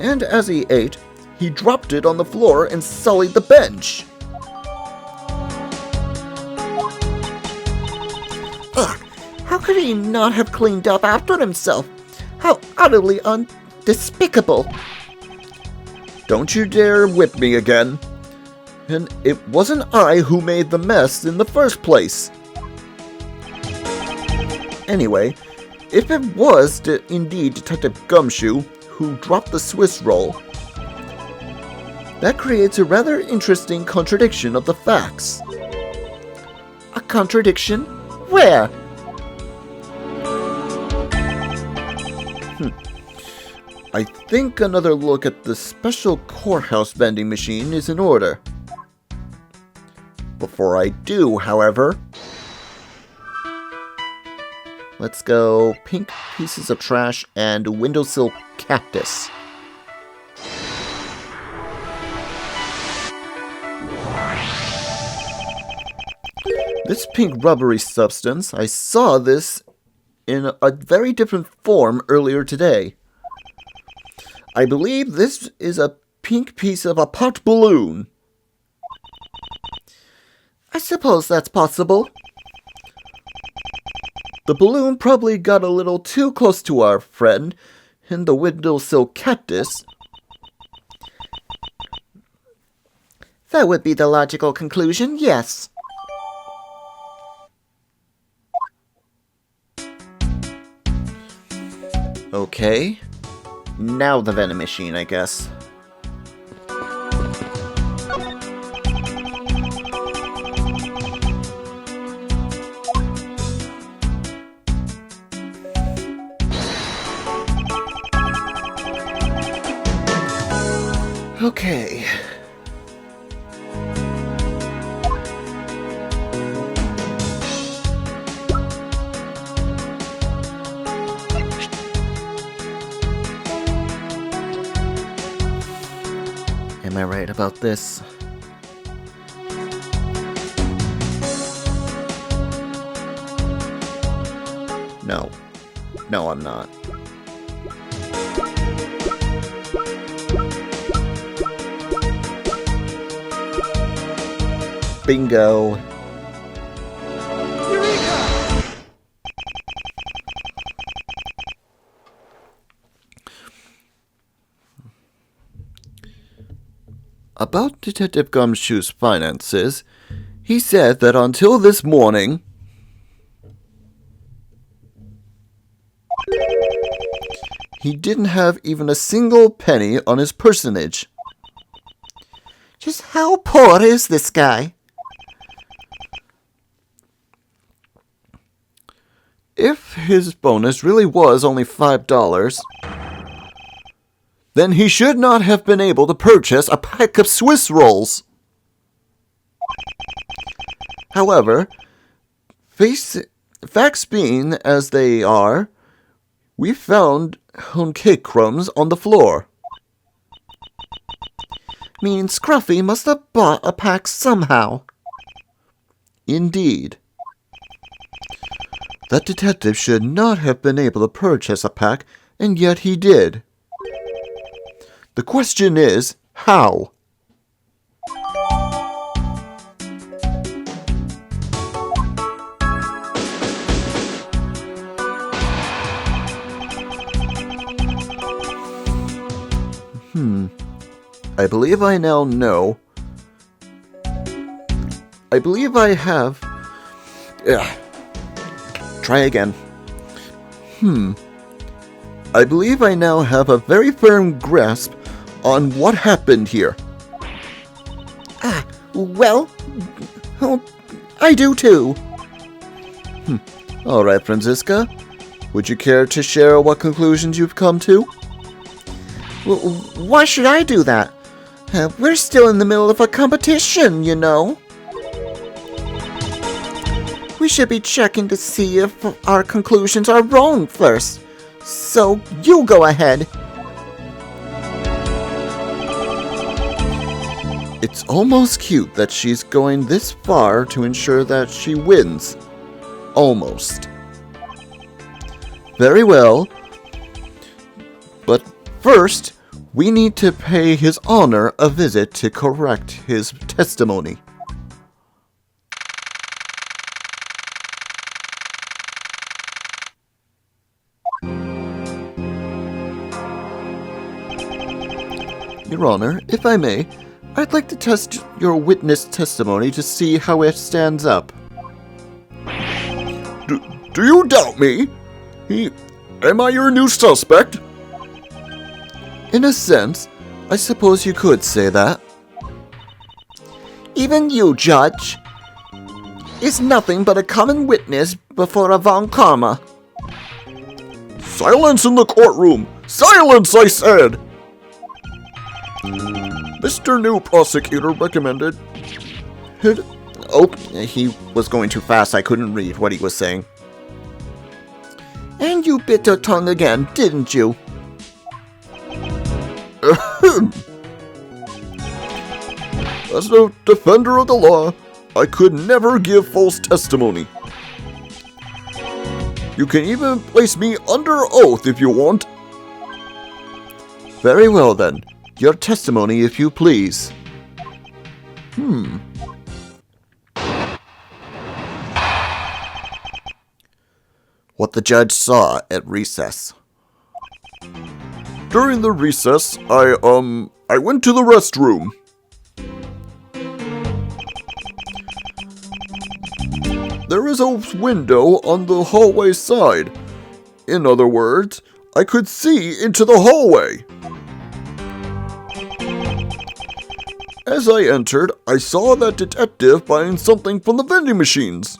And as he ate, he dropped it on the floor and sullied the bench. Ugh, how could he not have cleaned up after himself? How utterly despicable. Don't you dare whip me again. And it wasn't I who made the mess in the first place. Anyway, if it was indeed Detective Gumshoe who dropped the Swiss roll, that creates a rather interesting contradiction of the facts. A contradiction? Where? I think another look at the special courthouse vending machine is in order. Before I do, however, let's go pink pieces of trash and windowsill cactus. This pink rubbery substance, I saw this in a very different form earlier today. I believe this is a pink piece of a pot balloon. I suppose that's possible. The balloon probably got a little too close to our friend in the windowsill cactus. That would be the logical conclusion, yes. Okay. Now the vending machine, I guess. Okay. Am I right about this? No. No, I'm not. Bingo. About Detective Gumshoe's finances, he said that until this morning, he didn't have even a single penny on his personage. Just how poor is this guy? If his bonus really was only $5, then he should not have been able to purchase a pack of Swiss rolls. However, facts being as they are, we found cake crumbs on the floor. Meaning Scruffy must have bought a pack somehow. Indeed. That detective should not have been able to purchase a pack, and yet he did. The question is, how? I believe I now know. I believe I have... Try again. I believe I now have a very firm grasp on what happened here. Well, I do too. All right, Franziska. Would you care to share what conclusions you've come to? Why should I do that? We're still in the middle of a competition, you know. We should be checking to see if our conclusions are wrong first. So, you go ahead. It's almost cute that she's going this far to ensure that she wins. Almost. Very well. But first, we need to pay His Honor a visit to correct his testimony. Your Honor, if I may, I'd like to test your witness testimony to see how it stands up. Do you doubt me? Am I your new suspect? In a sense, I suppose you could say that. Even you, Judge, is nothing but a common witness before a Von Karma. Silence in the courtroom! Silence, I said! Mr. New Prosecutor recommended... Oh, he was going too fast. I couldn't read what he was saying. And you bit your tongue again, didn't you? As a defender of the law, I could never give false testimony. You can even place me under oath if you want. Very well then. Your testimony, if you please. What the judge saw at recess. During the recess, I went to the restroom. There is a window on the hallway side. In other words, I could see into the hallway. As I entered, I saw that detective buying something from the vending machines.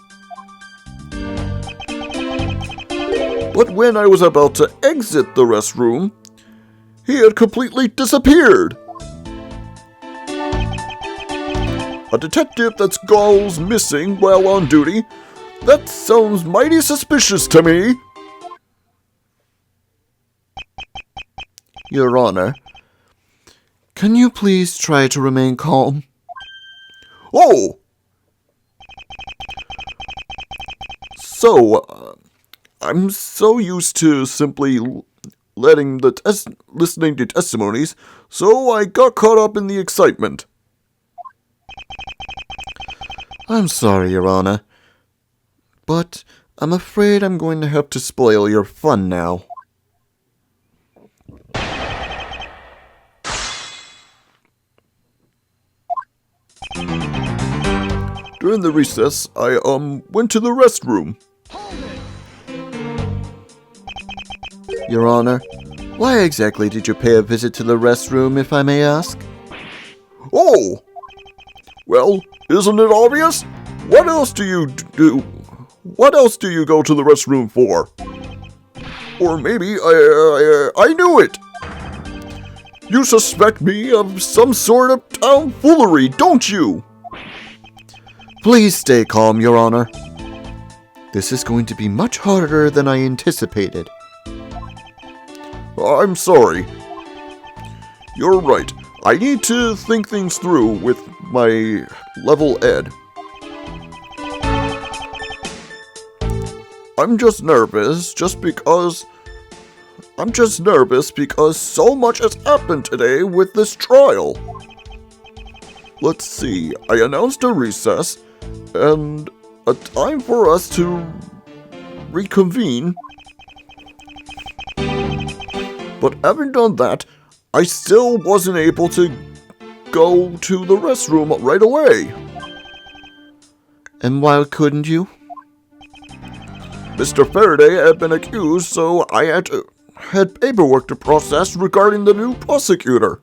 But when I was about to exit the restroom, he had completely disappeared. A detective that goes missing while on duty? That sounds mighty suspicious to me. Your Honor, can you please try to remain calm? Oh! So, I'm so used to simply listening to testimonies, so I got caught up in the excitement. I'm sorry, Your Honor, but I'm afraid I'm going to have to spoil your fun now. During the recess, I went to the restroom. Your Honor, why exactly did you pay a visit to the restroom, if I may ask? Oh! Well, isn't it obvious? What else do you do? What else do you go to the restroom for? Or maybe I knew it! You suspect me of some sort of tomfoolery, don't you? Please stay calm, Your Honor. This is going to be much harder than I anticipated. I'm sorry. You're right. I need to think things through with my level ed. I'm just nervous because so much has happened today with this trial. Let's see, I announced a recess and a time for us to reconvene. But having done that, I still wasn't able to go to the restroom right away. And why couldn't you? Mr. Faraday had been accused, so I had paperwork to process regarding the new prosecutor.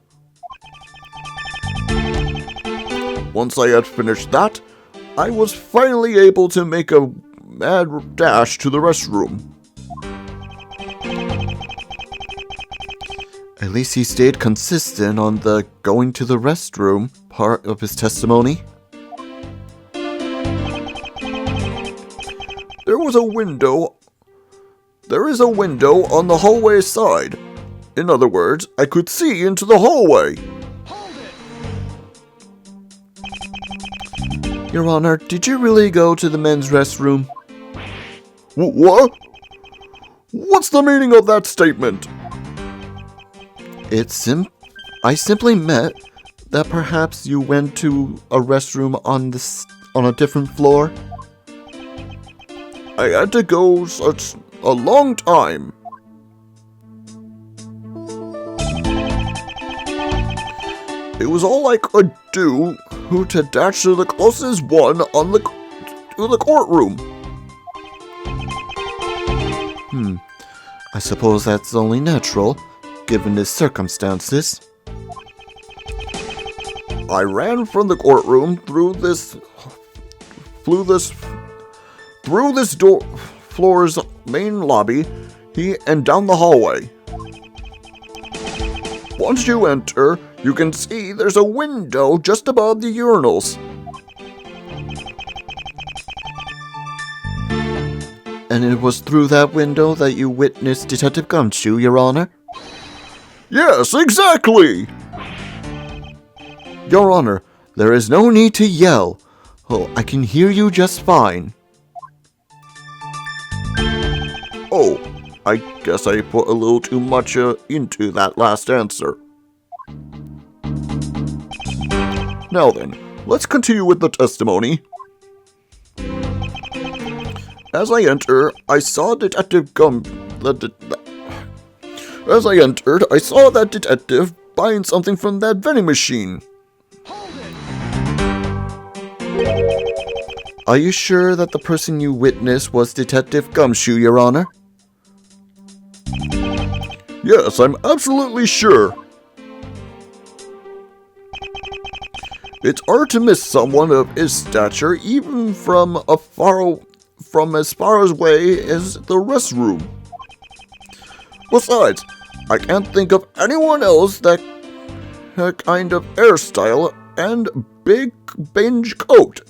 Once I had finished that, I was finally able to make a mad dash to the restroom. At least he stayed consistent on the going to the restroom part of his testimony. There is a window on the hallway side. In other words, I could see into the hallway. Your Honor, did you really go to the men's restroom? What? What's the meaning of that statement? I simply meant that perhaps you went to a restroom on a different floor. I had to go such a long time. It was all I could do to dash to the closest one to the courtroom. I suppose that's only natural, given the circumstances. I ran from the courtroom through this floor's main lobby, and down the hallway. Once you enter, you can see there's a window just above the urinals. And it was through that window that you witnessed Detective Gumshoe, Your Honor? Yes, exactly! Your Honor, there is no need to yell. Oh, I can hear you just fine. Oh, I guess I put a little too much into that last answer. Now then, let's continue with the testimony. As I entered, I saw that detective buying something from that vending machine. Are you sure that the person you witnessed was Detective Gumshoe, Your Honor? Yes, I'm absolutely sure. It's hard to miss someone of his stature even from as far away as the restroom. Besides, I can't think of anyone else that kind of hairstyle and big beige coat.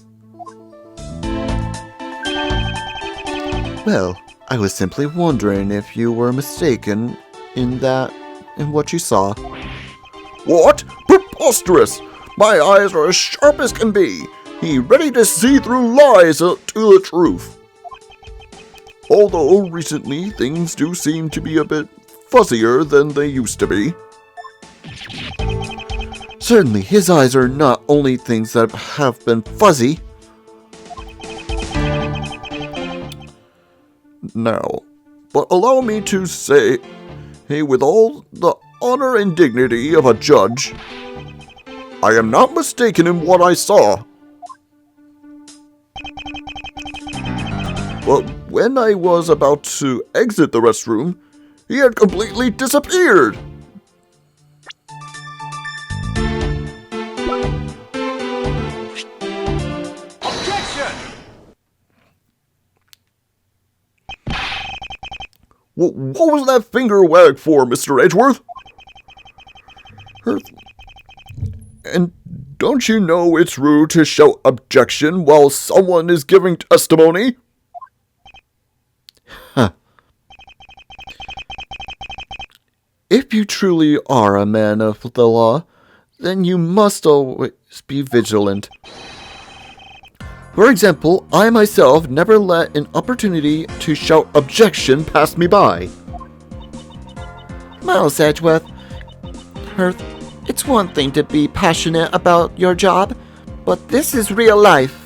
Well, I was simply wondering if you were mistaken in what you saw. What? Preposterous! My eyes are as sharp as can be. He ready to see through lies to the truth. Although recently things do seem to be a bit fuzzier than they used to be. Certainly, his eyes are not only things that have been fuzzy. Now, but allow me to say, with all the honor and dignity of a judge, I am not mistaken in what I saw. But when I was about to exit the restroom, he had completely disappeared. Objection! What was that finger wag for, Mr. Edgeworth? And don't you know it's rude to shout objection while someone is giving testimony? Huh. If you truly are a man of the law, then you must always be vigilant. For example, I myself never let an opportunity to shout objection pass me by. Miles Edgeworth, it's one thing to be passionate about your job, but this is real life.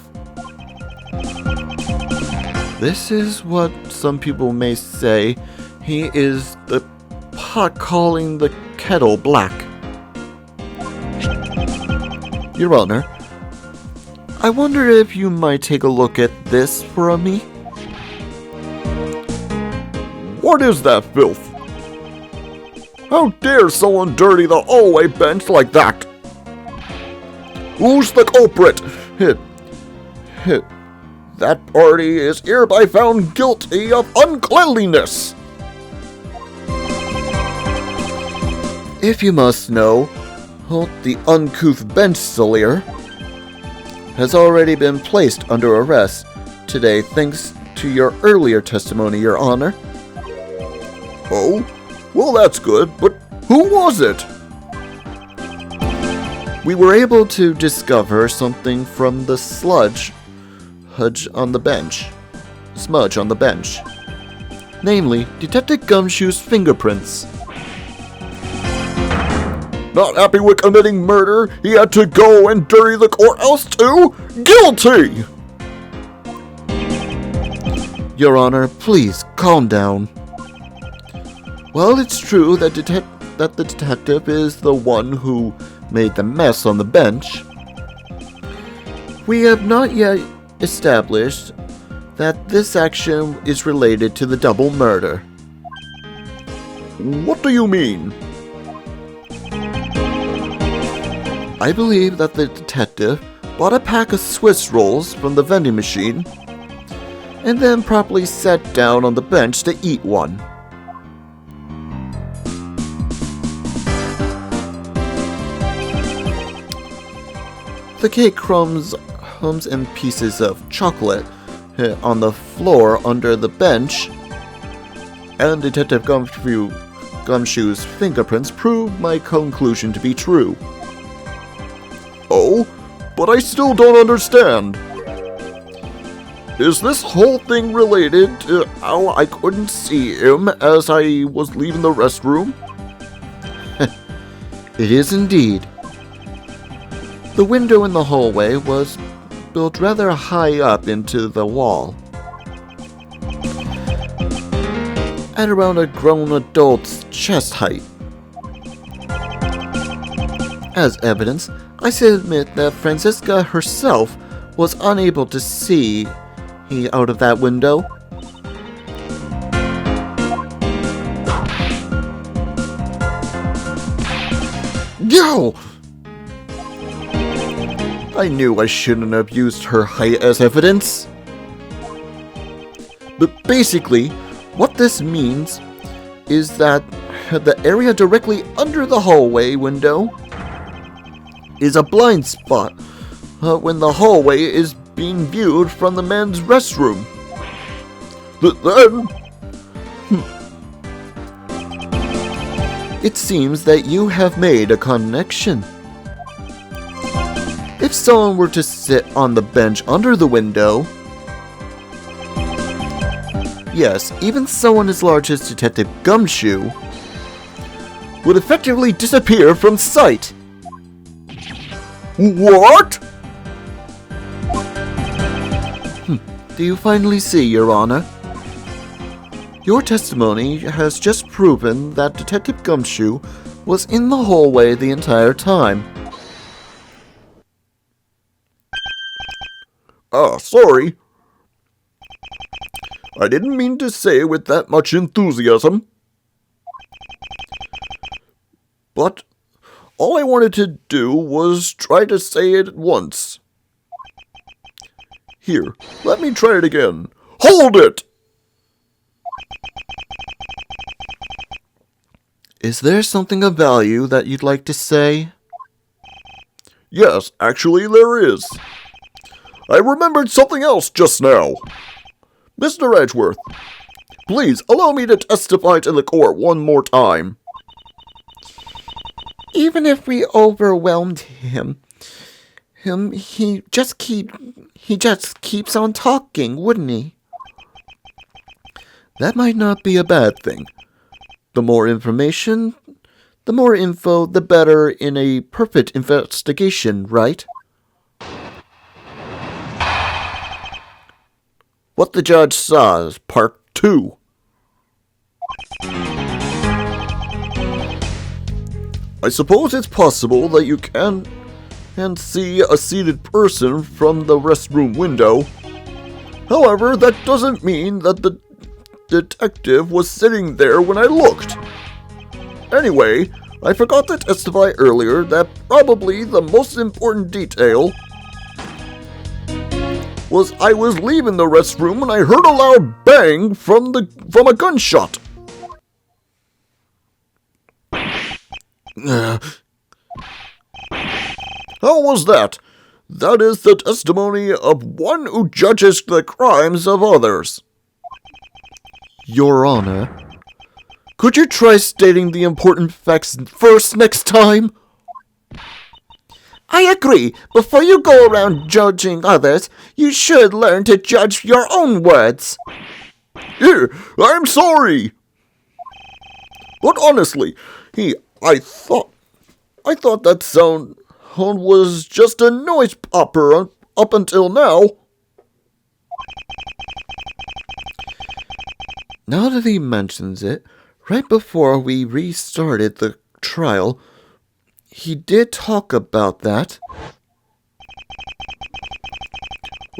This is what some people may say. He is the pot calling the kettle black. Your Honor, I wonder if you might take a look at this for me? What is that filth? How dare someone dirty the hallway bench like that? Who's the culprit? That party is hereby found guilty of uncleanliness. If you must know, the uncouth bench sullier has already been placed under arrest today thanks to your earlier testimony, Your Honor. Oh? Well, that's good, but who was it? We were able to discover something from the smudge on the bench. Namely, Detective Gumshoe's fingerprints. Not happy with committing murder, he had to go and dirty the courthouse too? Guilty! Your Honor, please calm down. Well, it's true that the detective is the one who made the mess on the bench. We have not yet established that this action is related to the double murder. What do you mean? I believe that the detective bought a pack of Swiss rolls from the vending machine and then properly sat down on the bench to eat one. The cake crumbs and pieces of chocolate on the floor under the bench, and Detective Gumshoe's fingerprints prove my conclusion to be true. Oh, but I still don't understand. Is this whole thing related to how I couldn't see him as I was leaving the restroom? It is indeed. The window in the hallway was built rather high up into the wall, at around a grown adult's chest height. As evidence, I submit that Franziska herself was unable to see out of that window. Yo! I knew I shouldn't have used her height as evidence. But basically, what this means is that the area directly under the hallway window is a blind spot when the hallway is being viewed from the men's restroom. Then... It seems that you have made a connection. If someone were to sit on the bench under the window, yes, even someone as large as Detective Gumshoe would effectively disappear from sight. What? Do you finally see, Your Honor? Your testimony has just proven that Detective Gumshoe was in the hallway the entire time. Sorry. I didn't mean to say it with that much enthusiasm. But all I wanted to do was try to say it once. Here, let me try it again. Hold it! Is there something of value that you'd like to say? Yes, actually there is. I remembered something else just now. Mr. Edgeworth, please allow me to testify to the court one more time. Even if we overwhelmed him, he just keeps on talking, wouldn't he? That might not be a bad thing. The more information, the more info, the better in a perfect investigation, right? What the judge saw is part 2. I suppose it's possible that you can see a seated person from the restroom window. However, that doesn't mean that the detective was sitting there when I looked. Anyway, I forgot to testify earlier that probably the most important detail was I was leaving the restroom when I heard a loud bang from a gunshot. How was that? That is the testimony of one who judges the crimes of others. Your Honor, could you try stating the important facts first next time? I agree. Before you go around judging others, you should learn to judge your own words. Here, I'm sorry. But honestly, I thought that sound was just a noise popper up until now. Now that he mentions it, right before we restarted the trial, he did talk about that.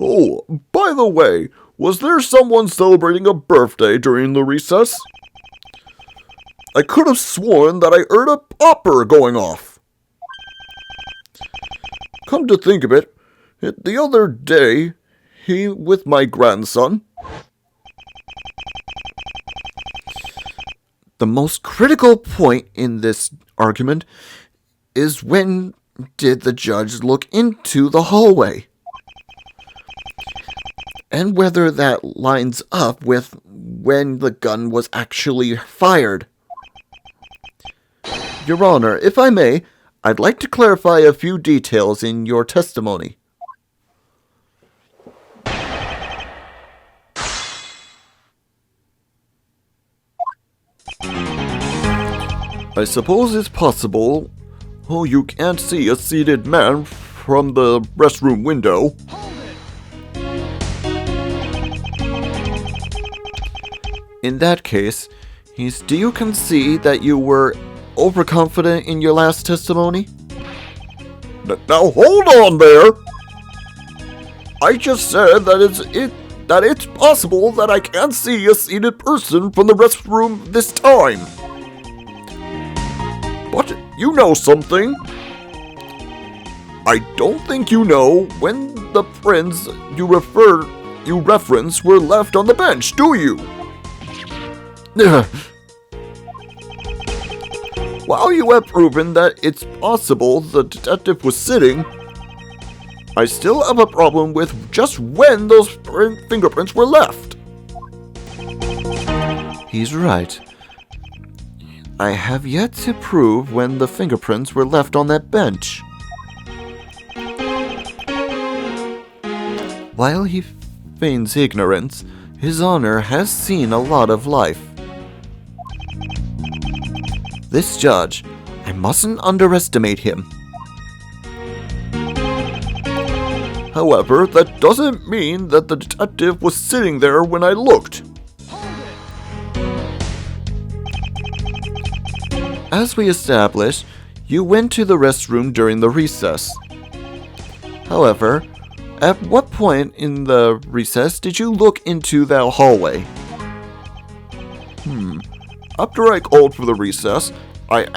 Oh, by the way, was there someone celebrating a birthday during the recess? I could have sworn that I heard a popper going off. Come to think of it, the other day, with my grandson. The most critical point in this argument is when did the judge look into the hallway? And whether that lines up with when the gun was actually fired. Your Honor, if I may, I'd like to clarify a few details in your testimony. I suppose it's possible. Oh, you can't see a seated man from the restroom window. In that case, do you concede that you were overconfident in your last testimony? Now hold on there. I just said that it's possible that I can't see a seated person from the restroom this time. But you know something. I don't think you know when the prints you reference were left on the bench, do you? While you have proven that it's possible the detective was sitting, I still have a problem with just when those fingerprints were left. He's right. I have yet to prove when the fingerprints were left on that bench. While he feigns ignorance, His Honor has seen a lot of life. This judge, I mustn't underestimate him. However, that doesn't mean that the detective was sitting there when I looked. As we established, you went to the restroom during the recess. However, at what point in the recess did you look into that hallway? After I called for the recess, I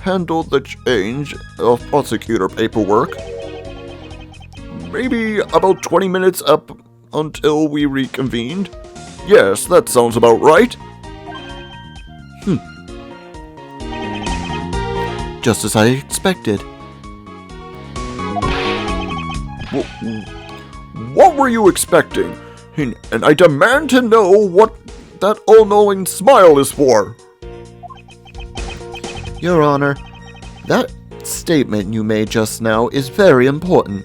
handled the change of prosecutor paperwork. Maybe about 20 minutes up until we reconvened. Yes, that sounds about right. Just as I expected. What were you expecting? And I demand to know what that all-knowing smile is for. Your Honor, that statement you made just now is very important.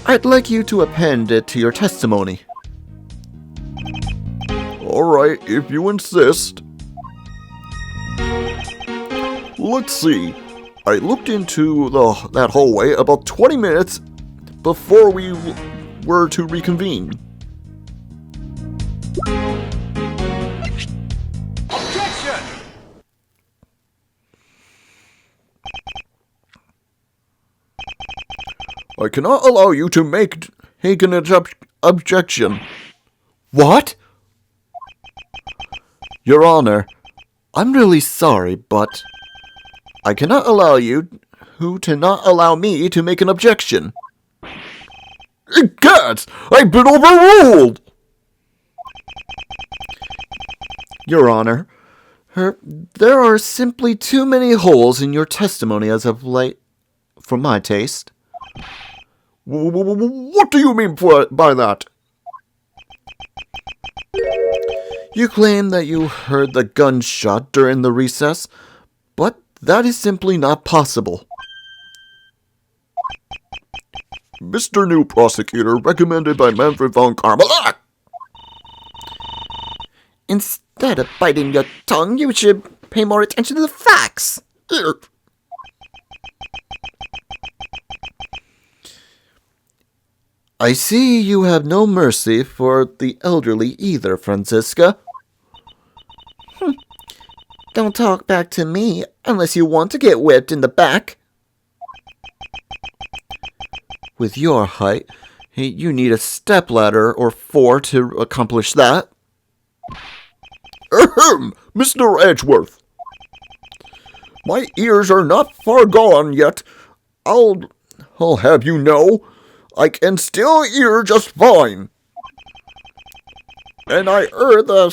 I'd like you to append it to your testimony. All right, if you insist. Let's see. I looked into that hallway about 20 minutes before we were to reconvene. Objection! I cannot allow you to make an objection. What? Your Honor, I'm really sorry, but I cannot allow you to not allow me to make an objection. Egad! I've been overruled! Your Honor, there are simply too many holes in your testimony as of late, for my taste. What do you mean by that? You claim that you heard the gunshot during the recess, but that is simply not possible. Mr. New Prosecutor, recommended by Manfred von Karmel. Instead of biting your tongue, you should pay more attention to the facts. I see you have no mercy for the elderly either, Franziska. Don't talk back to me unless you want to get whipped in the back. With your height, you need a stepladder or 4 to accomplish that. Ahem, Mr. Edgeworth. My ears are not far gone yet. I'll have you know, I can still hear just fine. And I heard the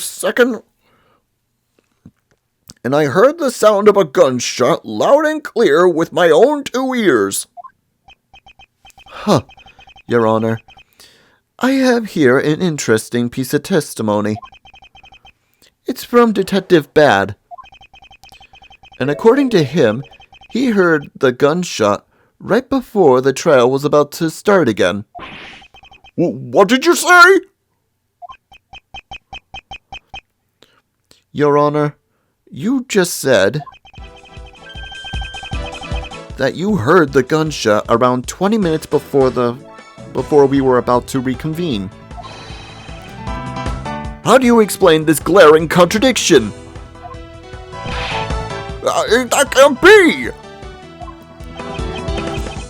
sound of a gunshot loud and clear with my own 2 ears. Huh, Your Honor. I have here an interesting piece of testimony. It's from Detective Bad. And according to him, he heard the gunshot right before the trial was about to start again. What did you say? Your Honor, you just said that you heard the gunshot around 20 minutes before we were about to reconvene. How do you explain this glaring contradiction? That can't be!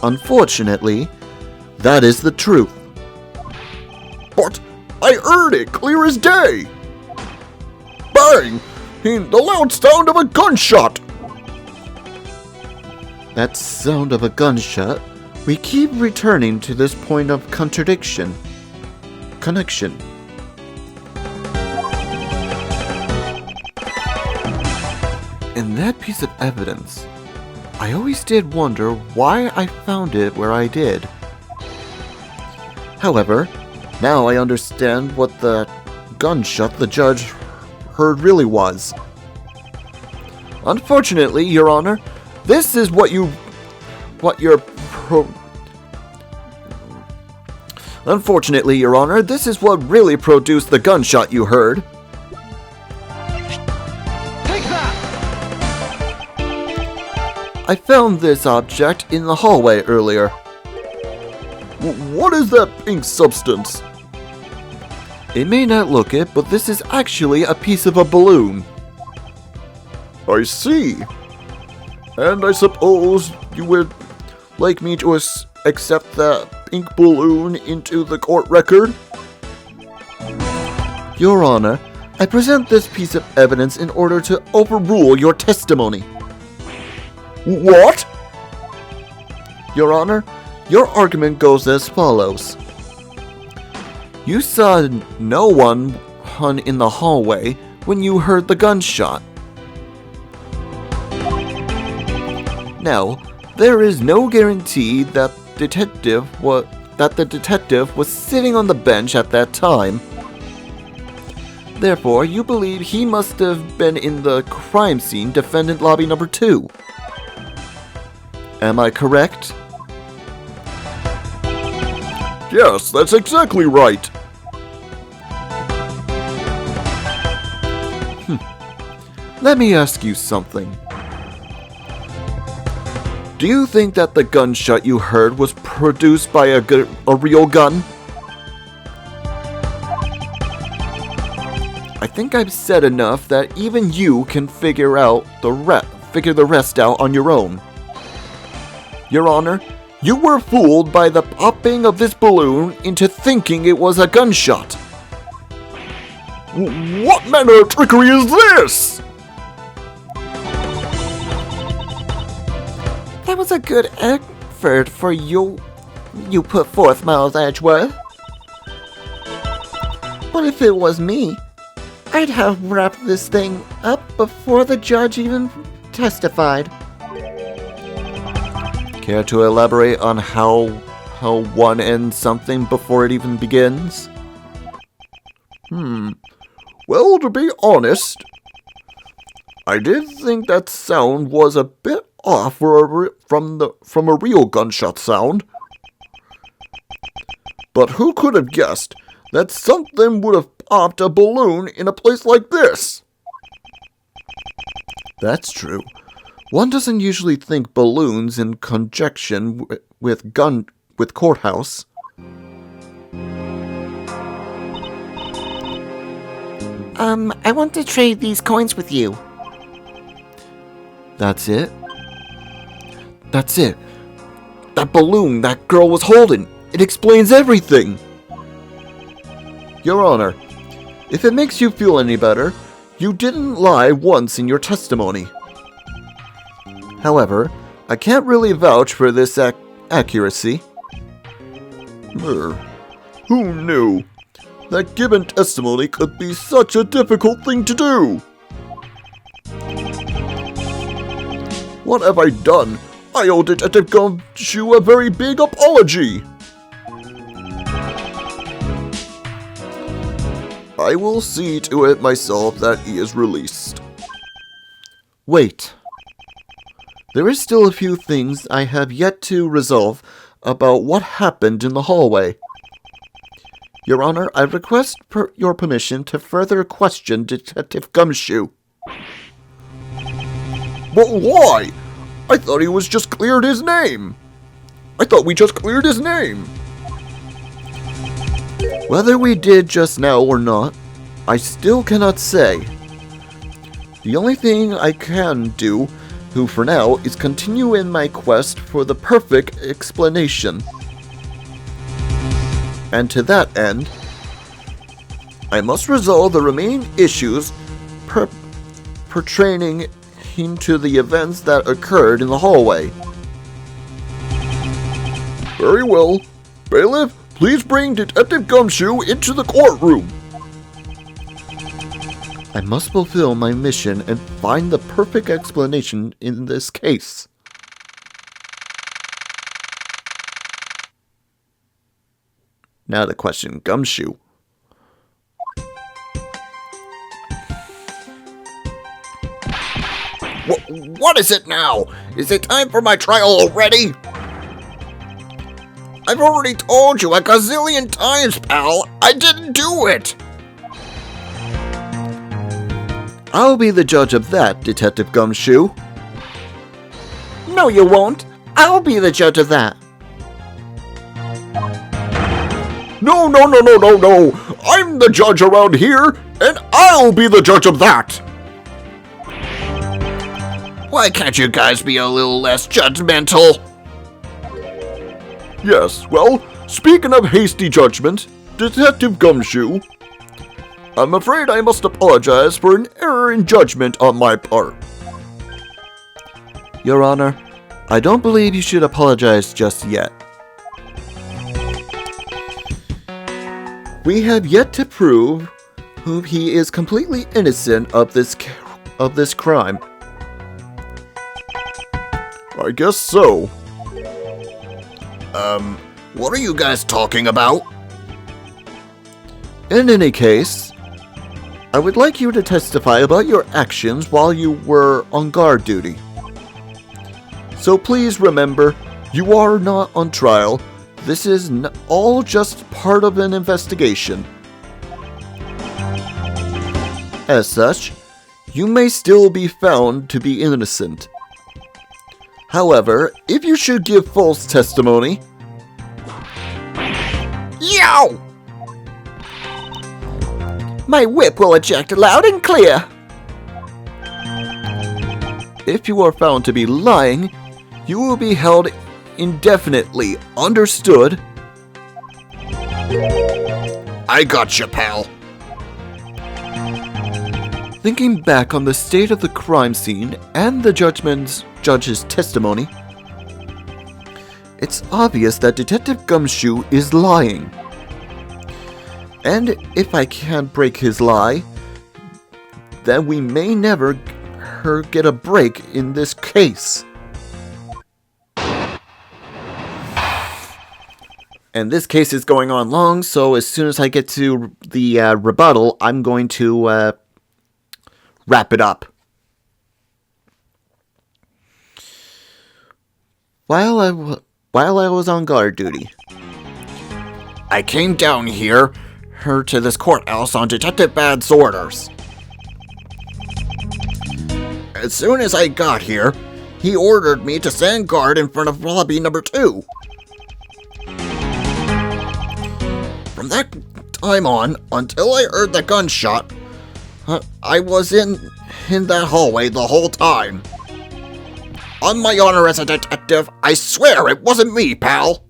Unfortunately, that is the truth. But I heard it clear as day. Bang! The loud sound of a gunshot. That sound of a gunshot, we keep returning to this point of contradiction. Connection. In that piece of evidence, I always did wonder why I found it where I did. However, now I understand what the gunshot the judge heard really was. Unfortunately, Your Honor, this is Unfortunately, Your Honor, this is what really produced the gunshot you heard. Take that! I found this object in the hallway earlier. What is that pink substance? It may not look it, but this is actually a piece of a balloon. I see. And I suppose you would like me to accept that pink balloon into the court record? Your Honor, I present this piece of evidence in order to overrule your testimony. What? Your Honor, your argument goes as follows. You saw no one in the hallway when you heard the gunshot. Now, there is no guarantee that the detective was sitting on the bench at that time. Therefore, you believe he must have been in the crime scene, defendant lobby number 2. Am I correct? Yes, that's exactly right. Let me ask you something. Do you think that the gunshot you heard was produced by a real gun? I think I've said enough that even you can figure the rest out on your own. Your Honor, you were fooled by the popping of this balloon into thinking it was a gunshot. What manner of trickery is this? That was a good effort for you put forth, Miles Edgeworth. But if it was me, I'd have wrapped this thing up before the judge even testified. Care to elaborate on how one ends something before it even begins? Well, to be honest, I did think that sound was a bit off from a real gunshot sound. But who could have guessed that something would have popped a balloon in a place like this? That's true. One doesn't usually think balloons in conjunction with courthouse. I want to trade these coins with you. That's it? That's it. That balloon that girl was holding. It explains everything. Your Honor, if it makes you feel any better, you didn't lie once in your testimony. However, I can't really vouch for this accuracy. Who knew that giving testimony could be such a difficult thing to do? What have I done? I owe Detective Gumshoe a very big apology. I will see to it myself that he is released. Wait. There is still a few things I have yet to resolve about what happened in the hallway. Your Honor, I request your permission to further question Detective Gumshoe. But why? I thought he was just cleared his name. I thought we just cleared his name. Whether we did just now or not, I still cannot say. The only thing I can do, for now, is continue in my quest for the perfect explanation. And to that end, I must resolve the remaining issues pertaining to the events that occurred in the hallway. Very well. Bailiff, please bring Detective Gumshoe into the courtroom. I must fulfill my mission and find the perfect explanation in this case. Now to question Gumshoe. What is it now? Is it time for my trial already? I've already told you a gazillion times, pal. I didn't do it. I'll be the judge of that, Detective Gumshoe. No, you won't. I'll be the judge of that. No. I'm the judge around here, and I'll be the judge of that. Why can't you guys be a little less judgmental? Yes, well, speaking of hasty judgment, Detective Gumshoe, I'm afraid I must apologize for an error in judgment on my part. Your Honor, I don't believe you should apologize just yet. We have yet to prove who he is completely innocent of this crime. I guess so. What are you guys talking about? In any case, I would like you to testify about your actions while you were on guard duty. So please remember, you are not on trial. This is all just part of an investigation. As such, you may still be found to be innocent. However, if you should give false testimony... Yow! My whip will eject loud and clear. If you are found to be lying, you will be held indefinitely. Understood? I gotcha, pal. Thinking back on the state of the crime scene and the judge's testimony, it's obvious that Detective Gumshoe is lying. And if I can't break his lie, then we may never get a break in this case. And this case is going on long, so as soon as I get to the rebuttal, I'm going to wrap it up. While I was on guard duty, I came down here to this courthouse on Detective Bad's orders. As soon as I got here, he ordered me to stand guard in front of lobby number 2. From that time on, until I heard the gunshot, I was in that hallway the whole time. On my honor as a detective, I swear it wasn't me, pal.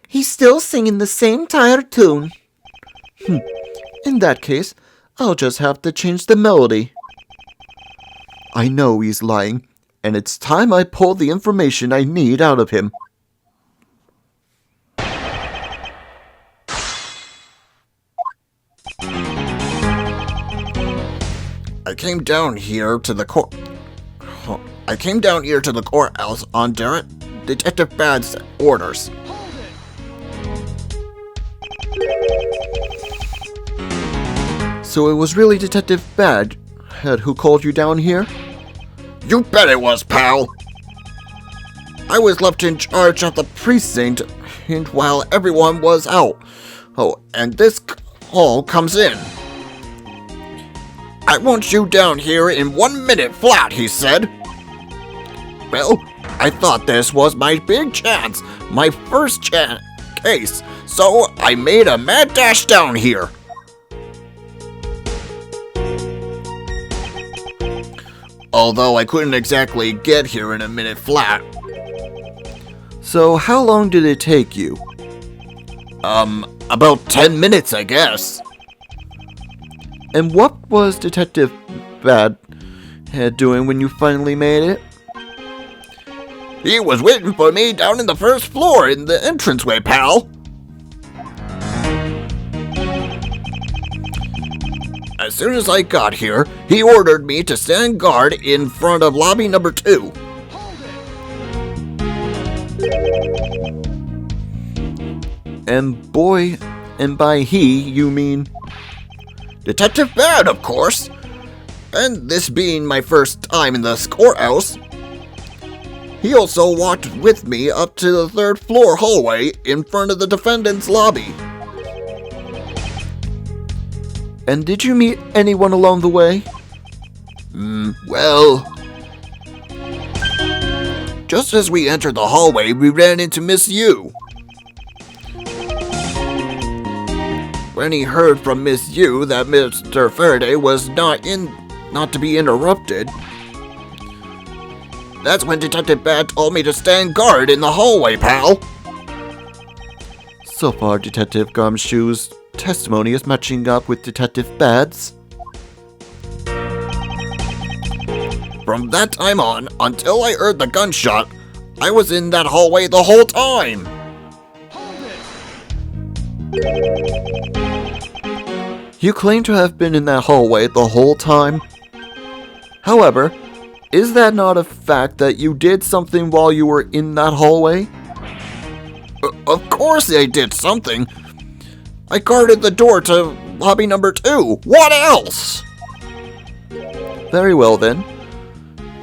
He's still singing the same tired tune. in that case, I'll just have to change the melody. I know he's lying, and it's time I pull the information I need out of him. I came down here to the courthouse on Detective Bad's orders. So it was really Detective Bad who called you down here? You bet it was, pal. I was left in charge of the precinct and while everyone was out. Oh, and this call comes in. I want you down here in 1 minute flat, he said. Well, I thought this was my big chance, my first case, so I made a mad dash down here. Although I couldn't exactly get here in a minute flat. So how long did it take you? About 10 minutes, I guess. And what was Detective Bad doing when you finally made it? He was waiting for me down in the first floor in the entranceway, pal. As soon as I got here, he ordered me to stand guard in front of lobby number 2. And by he, you mean? Detective Bad, of course. And this being my first time in the courthouse, he also walked with me up to the 3rd floor hallway in front of the defendant's lobby. And did you meet anyone along the way? Well, just as we entered the hallway, we ran into Miss Yu. When he heard from Miss Yu that Mr. Faraday was not to be interrupted, that's when Detective Bad told me to stand guard in the hallway, pal. So far, Detective Gumshoe's testimony is matching up with Detective Bad's. From that time on, until I heard the gunshot, I was in that hallway the whole time. You claim to have been in that hallway the whole time. However, is that not a fact that you did something while you were in that hallway? Of course I did something. I guarded the door to lobby number 2. What else? Very well then.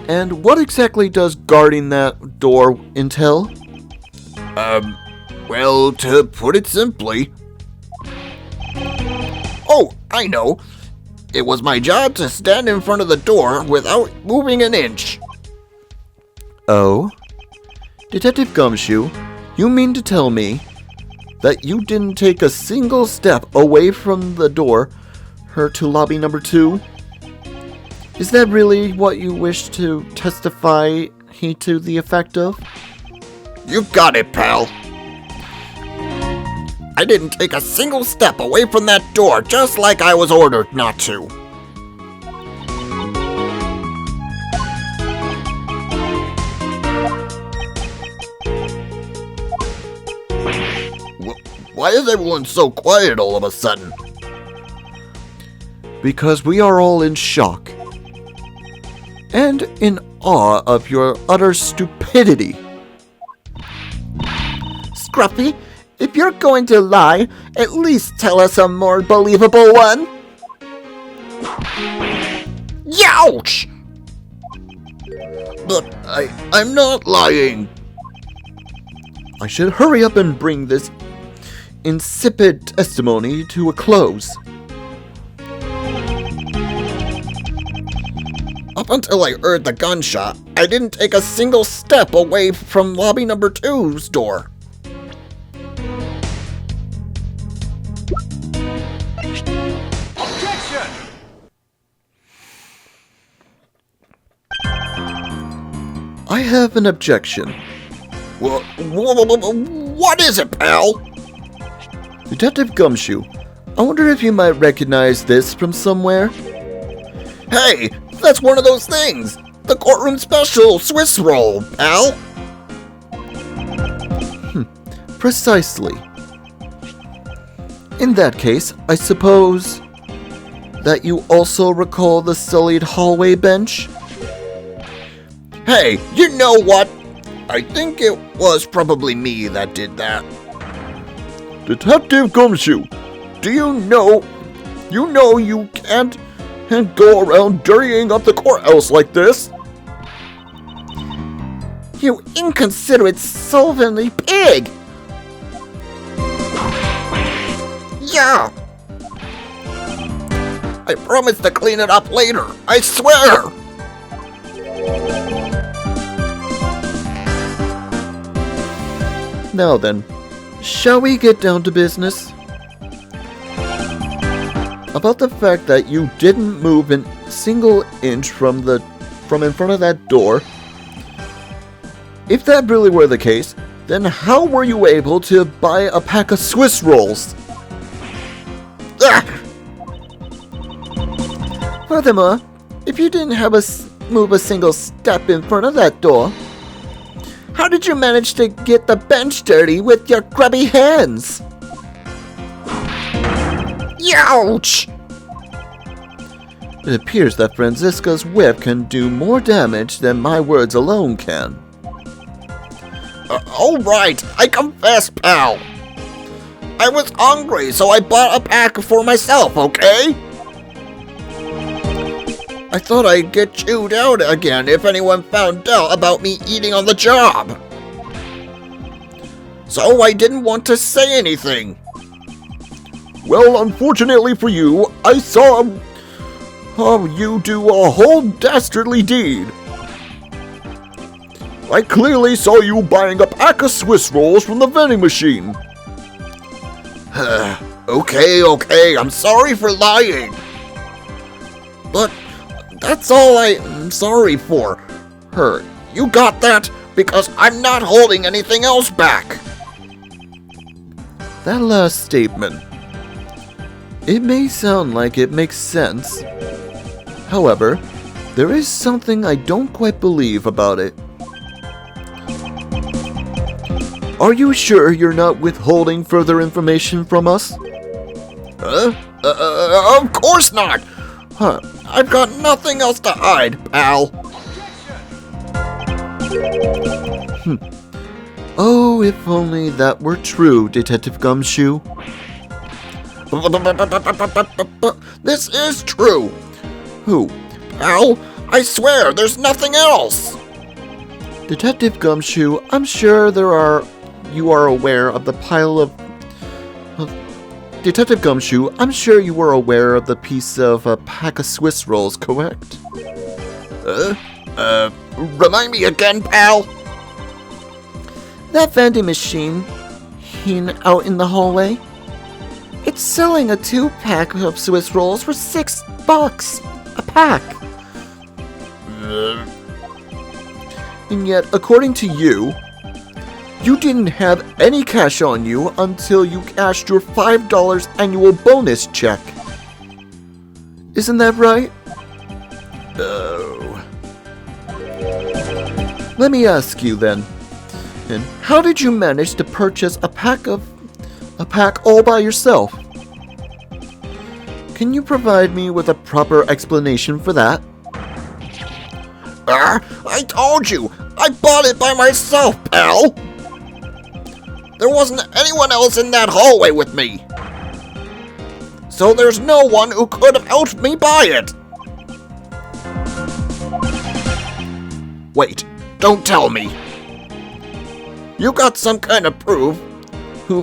And what exactly does guarding that door entail? Well, to put it simply... Oh, I know. It was my job to stand in front of the door without moving an inch. Oh? Detective Gumshoe, you mean to tell me that you didn't take a single step away from the door to lobby number 2? Is that really what you wish to testify to the effect of? You got it, pal. I didn't take a single step away from that door, just like I was ordered not to. Why is everyone so quiet all of a sudden? Because we are all in shock. And in awe of your utter stupidity. Scruffy, if you're going to lie, at least tell us a more believable one. Youch! But I'm not lying. I should hurry up and bring this insipid testimony to a close. Up until I heard the gunshot, I didn't take a single step away from lobby number 2's door. Objection! I have an objection. What is it, pal? Detective Gumshoe, I wonder if you might recognize this from somewhere? Hey, that's one of those things. The courtroom special Swiss roll, pal. Precisely. In that case, I suppose that you also recall the sullied hallway bench? Hey, you know what? I think it was probably me that did that. Detective Gumshoe, do you know you can't go around dirtying up the courthouse like this? You inconsiderate, slovenly pig! Yeah. I promise to clean it up later. I swear. Now then, shall we get down to business? About the fact that you didn't move a single inch from in front of that door. If that really were the case, then how were you able to buy a pack of Swiss rolls? Furthermore, if you didn't move a single step in front of that door, how did you manage to get the bench dirty with your grubby hands? Ouch! It appears that Franziska's whip can do more damage than my words alone can. All right, I confess, pal. I was hungry, so I bought a pack for myself, okay? I thought I'd get chewed out again if anyone found out about me eating on the job. So I didn't want to say anything. Well, unfortunately for you, I saw you do a whole dastardly deed. I clearly saw you buying a pack of Swiss rolls from the vending machine. Okay, I'm sorry for lying. But that's all I'm sorry for. Her, you got that? Because I'm not holding anything else back. That last statement. It may sound like it makes sense. However, there is something I don't quite believe about it. Are you sure you're not withholding further information from us? Of course not. Huh. I've got nothing else to hide, pal. Oh, if only that were true, Detective Gumshoe. This is true. Who? Pal, I swear there's nothing else. Detective Gumshoe, I'm sure you are aware of the pile of... Detective Gumshoe, I'm sure you were aware of the piece of a pack of Swiss rolls, correct? Remind me again, pal. That vending machine out in the hallway, it's selling a 2-pack of Swiss rolls for $6 a pack. And yet, according to you, you didn't have any cash on you until you cashed your $5 annual bonus check. Isn't that right? Oh. Let me ask you then, and how did you manage to purchase a pack all by yourself? Can you provide me with a proper explanation for that? I told you, I bought it by myself, pal. There wasn't anyone else in that hallway with me. So there's no one who could have helped me buy it. Wait, don't tell me. You got some kind of proof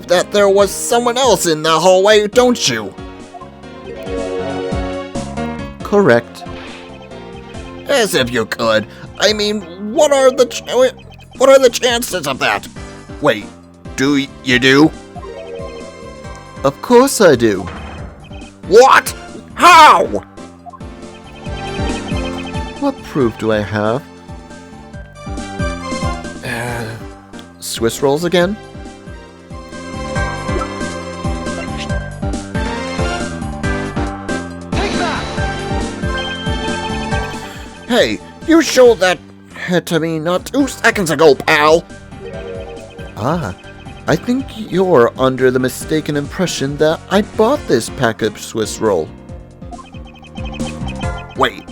that there was someone else in the hallway, don't you? Correct. As if you could. I mean, what are the chances of that? Wait, do you do? Of course I do. What? How? What proof do I have? Swiss rolls again? Take that! Hey, you showed that to me not 2 seconds ago, pal. Ah, I think you're under the mistaken impression that I bought this pack of Swiss roll. Wait,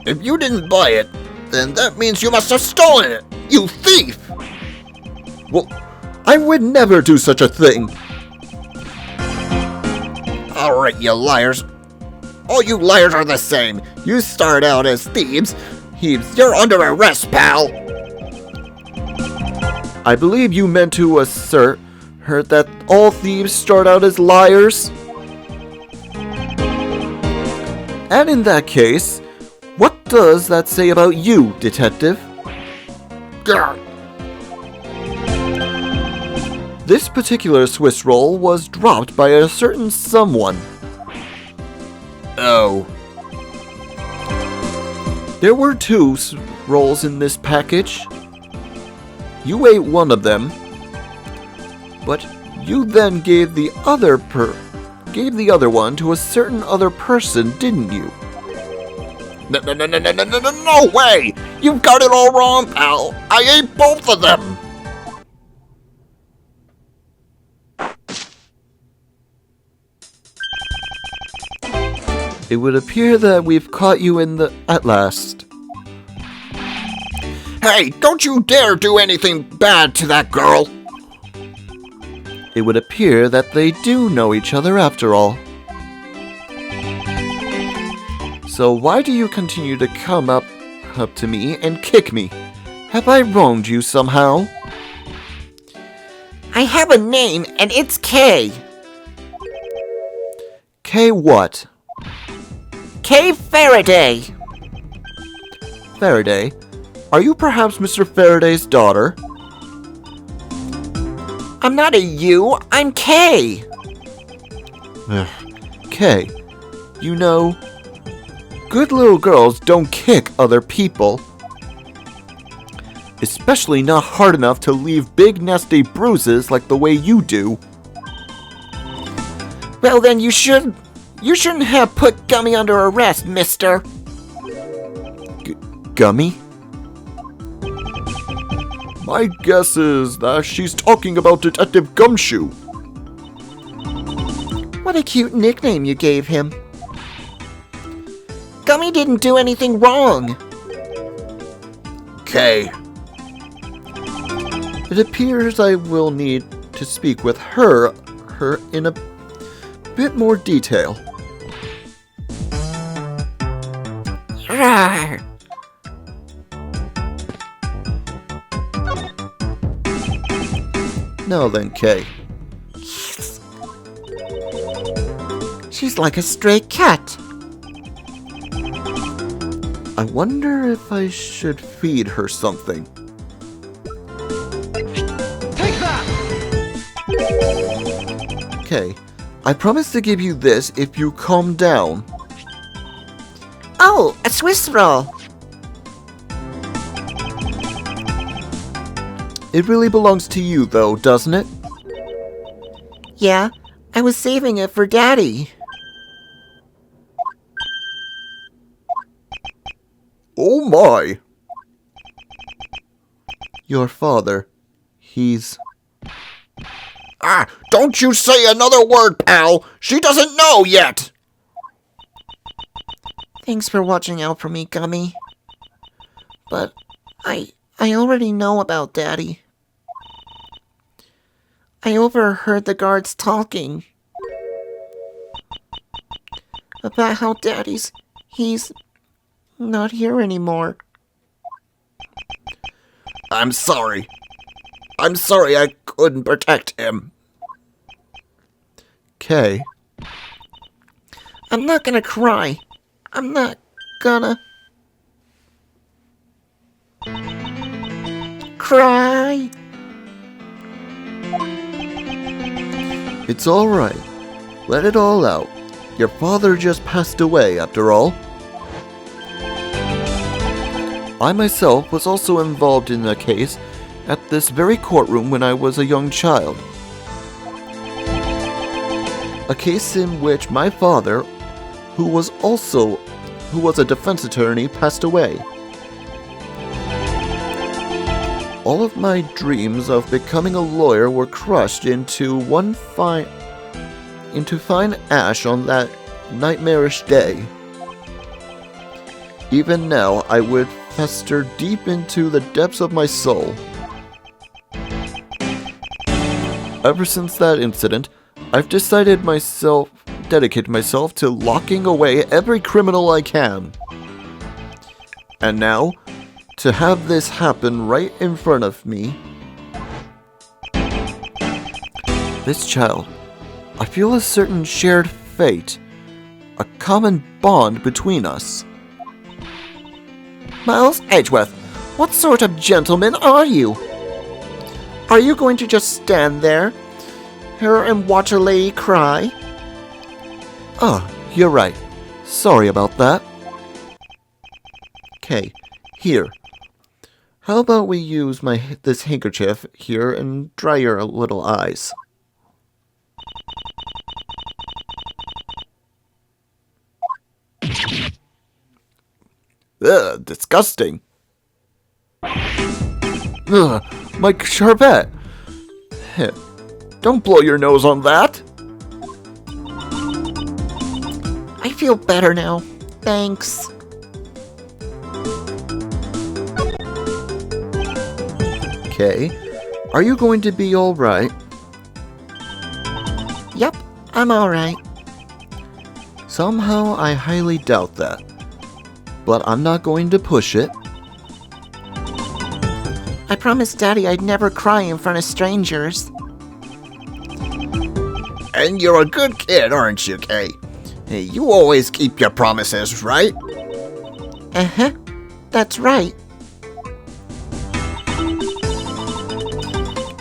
if you didn't buy it, then that means you must have stolen it, you thief! Well, I would never do such a thing. Alright, you liars. All you liars are the same. You start out as thieves. You're under arrest, pal. I believe you meant to assert that all thieves start out as liars. And in that case, what does that say about you, detective? Grr. This particular Swiss roll was dropped by a certain someone. Oh. There were 2 rolls in this package. You ate one of them, but you then gave the other one to a certain other person, didn't you? No way! You've got it all wrong, pal. I ate both of them. It would appear that we've caught you at last. Hey, don't you dare do anything bad to that girl. It would appear that they do know each other after all. So why do you continue to come up to me and kick me? Have I wronged you somehow? I have a name, and it's K. K what? K. Faraday. Faraday? Are you perhaps Mr. Faraday's daughter? I'm not a U, I'm K. K, you know, good little girls don't kick other people. Especially not hard enough to leave big nasty bruises like the way you do. Well then you shouldn't have put Gummy under arrest, mister. Gummy? My guess is that she's talking about Detective Gumshoe. What a cute nickname you gave him. Gummy didn't do anything wrong. K. It appears I will need to speak with her in a bit more detail. Rawr. Now then, Kay. She's like a stray cat. I wonder if I should feed her something. Take that! Kay, I promise to give you this if you calm down. Oh, a Swiss roll. It really belongs to you, though, doesn't it? Yeah, I was saving it for Daddy. Oh my! Your father, he's... Ah, don't you say another word, pal! She doesn't know yet! Thanks for watching out for me, Gummy. But I already know about Daddy. I overheard the guards talking about how he's not here anymore. I'm sorry. I'm sorry I couldn't protect him. Kay, I'm not gonna cry. I'm not gonna cry. it's alright. Let it all out. Your father just passed away, after all. I myself was also involved in a case at this very courtroom when I was a young child. A case in which my father, who was a defense attorney, passed away. All of my dreams of becoming a lawyer were crushed into fine ash on that nightmarish day. Even now, I would fester deep into the depths of my soul. Ever since that incident, I've decided dedicate myself to locking away every criminal I can. And now, to have this happen right in front of me, this child, I feel a certain shared fate, a common bond between us. Miles Edgeworth, what sort of gentleman are you? Are you going to just stand there and watch a lady cry? Ah, you're right. Sorry about that. Okay, here. How about we use this handkerchief here and dry your little eyes? Ugh, disgusting. Ugh, my Charbet. Don't blow your nose on that. I feel better now. Thanks. Okay, are you going to be alright? Yep, I'm alright. Somehow I highly doubt that. But I'm not going to push it. I promised Daddy I'd never cry in front of strangers. And you're a good kid, aren't you, Kay? Hey, you always keep your promises, right? Uh-huh, that's right.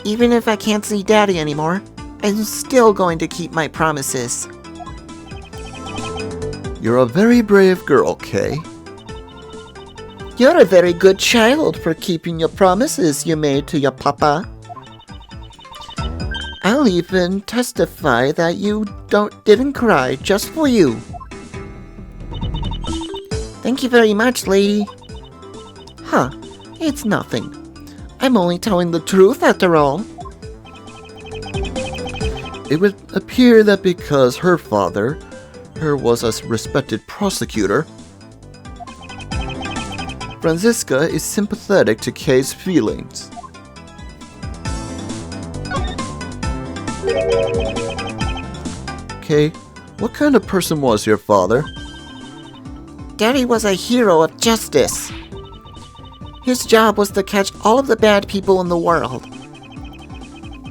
Even if I can't see Daddy anymore, I'm still going to keep my promises. You're a very brave girl, Kay. You're a very good child for keeping your promises you made to your papa. I'll even testify that you didn't cry just for you. Thank you very much, lady. Huh, it's nothing. I'm only telling the truth after all. It would appear that because her father was a respected prosecutor, Franziska is sympathetic to Kay's feelings. Kay, what kind of person was your father? Daddy was a hero of justice. His job was to catch all of the bad people in the world.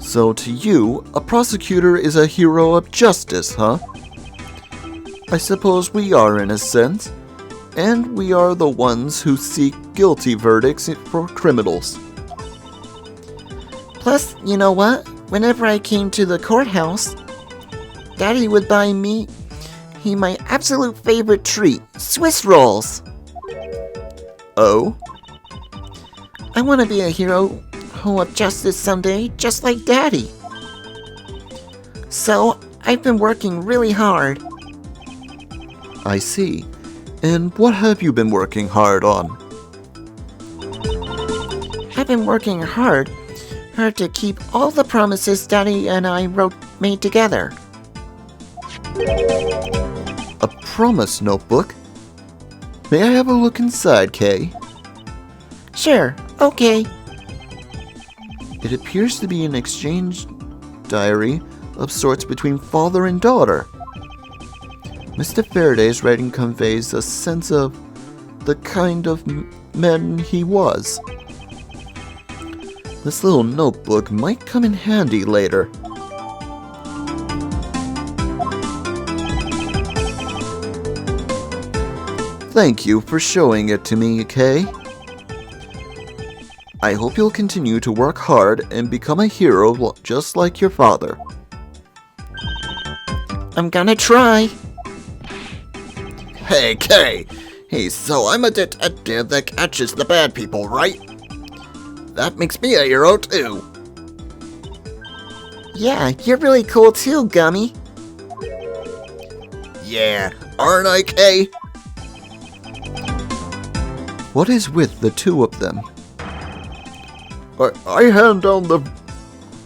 So to you, a prosecutor is a hero of justice, huh? I suppose we are in a sense. And we are the ones who seek guilty verdicts for criminals. Plus, you know what? Whenever I came to the courthouse, Daddy would buy me my absolute favorite treat, Swiss rolls. Oh? I want to be a hero of justice someday, just like Daddy. So, I've been working really hard. I see. And what have you been working hard on? I've been working hard to keep all the promises Daddy and I made together. A promise notebook? May I have a look inside, Kay? Sure, okay. It appears to be an exchange diary of sorts between father and daughter. Mr. Faraday's writing conveys a sense of the kind of man he was. This little notebook might come in handy later. Thank you for showing it to me, Kay. I hope you'll continue to work hard and become a hero just like your father. I'm gonna try. Hey, Kay. Hey, so I'm a detective that catches the bad people, right? That makes me a hero, too. Yeah, you're really cool too, Gummy. Yeah, aren't I, Kay? What is with the two of them? I hand down the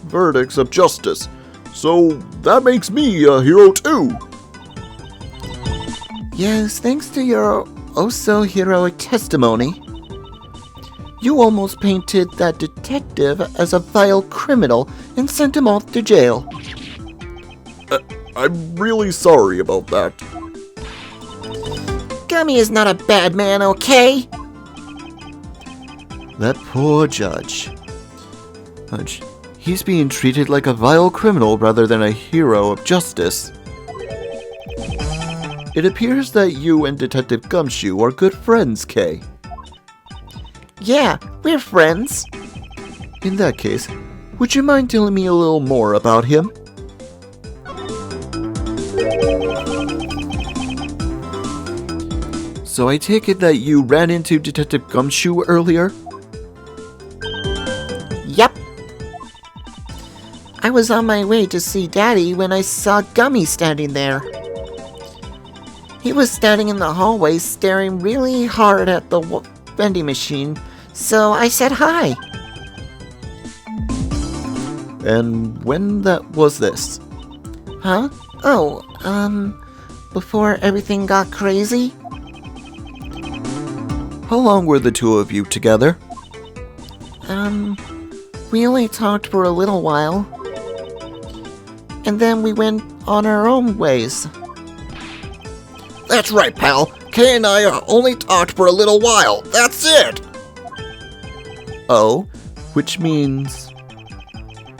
verdicts of justice, so that makes me a hero too. Yes, thanks to your oh-so-heroic testimony. You almost painted that detective as a vile criminal and sent him off to jail. I'm really sorry about that. Gummy is not a bad man, okay? That poor judge. He's being treated like a vile criminal rather than a hero of justice. It appears that you and Detective Gumshoe are good friends, Kay. Yeah, we're friends. In that case, would you mind telling me a little more about him? So I take it that you ran into Detective Gumshoe earlier? Yep. I was on my way to see Daddy when I saw Gummy standing there. He was standing in the hallway staring really hard at the vending machine, so I said hi. And when was this? Huh? Oh, before everything got crazy? How long were the two of you together? We only talked for a little while. And then we went on our own ways. That's right, pal. Kay and I only talked for a little while. That's it. Oh, which means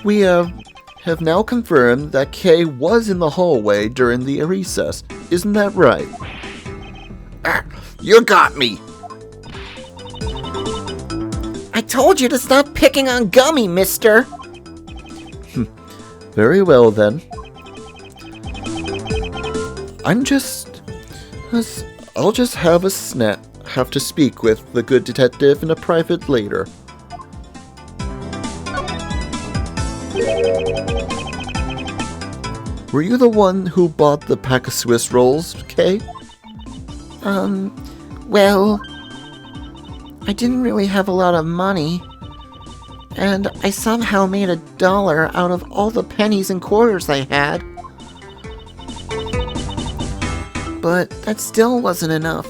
we have now confirmed that Kay was in the hallway during the recess. Isn't that right? You got me. I told you to stop picking on Gummy, mister. Very well then. I'll just have to speak with the good detective in a private later. Were you the one who bought the pack of Swiss rolls, Kay? Well, I didn't really have a lot of money, and I somehow made $1 out of all the pennies and quarters I had. But that still wasn't enough,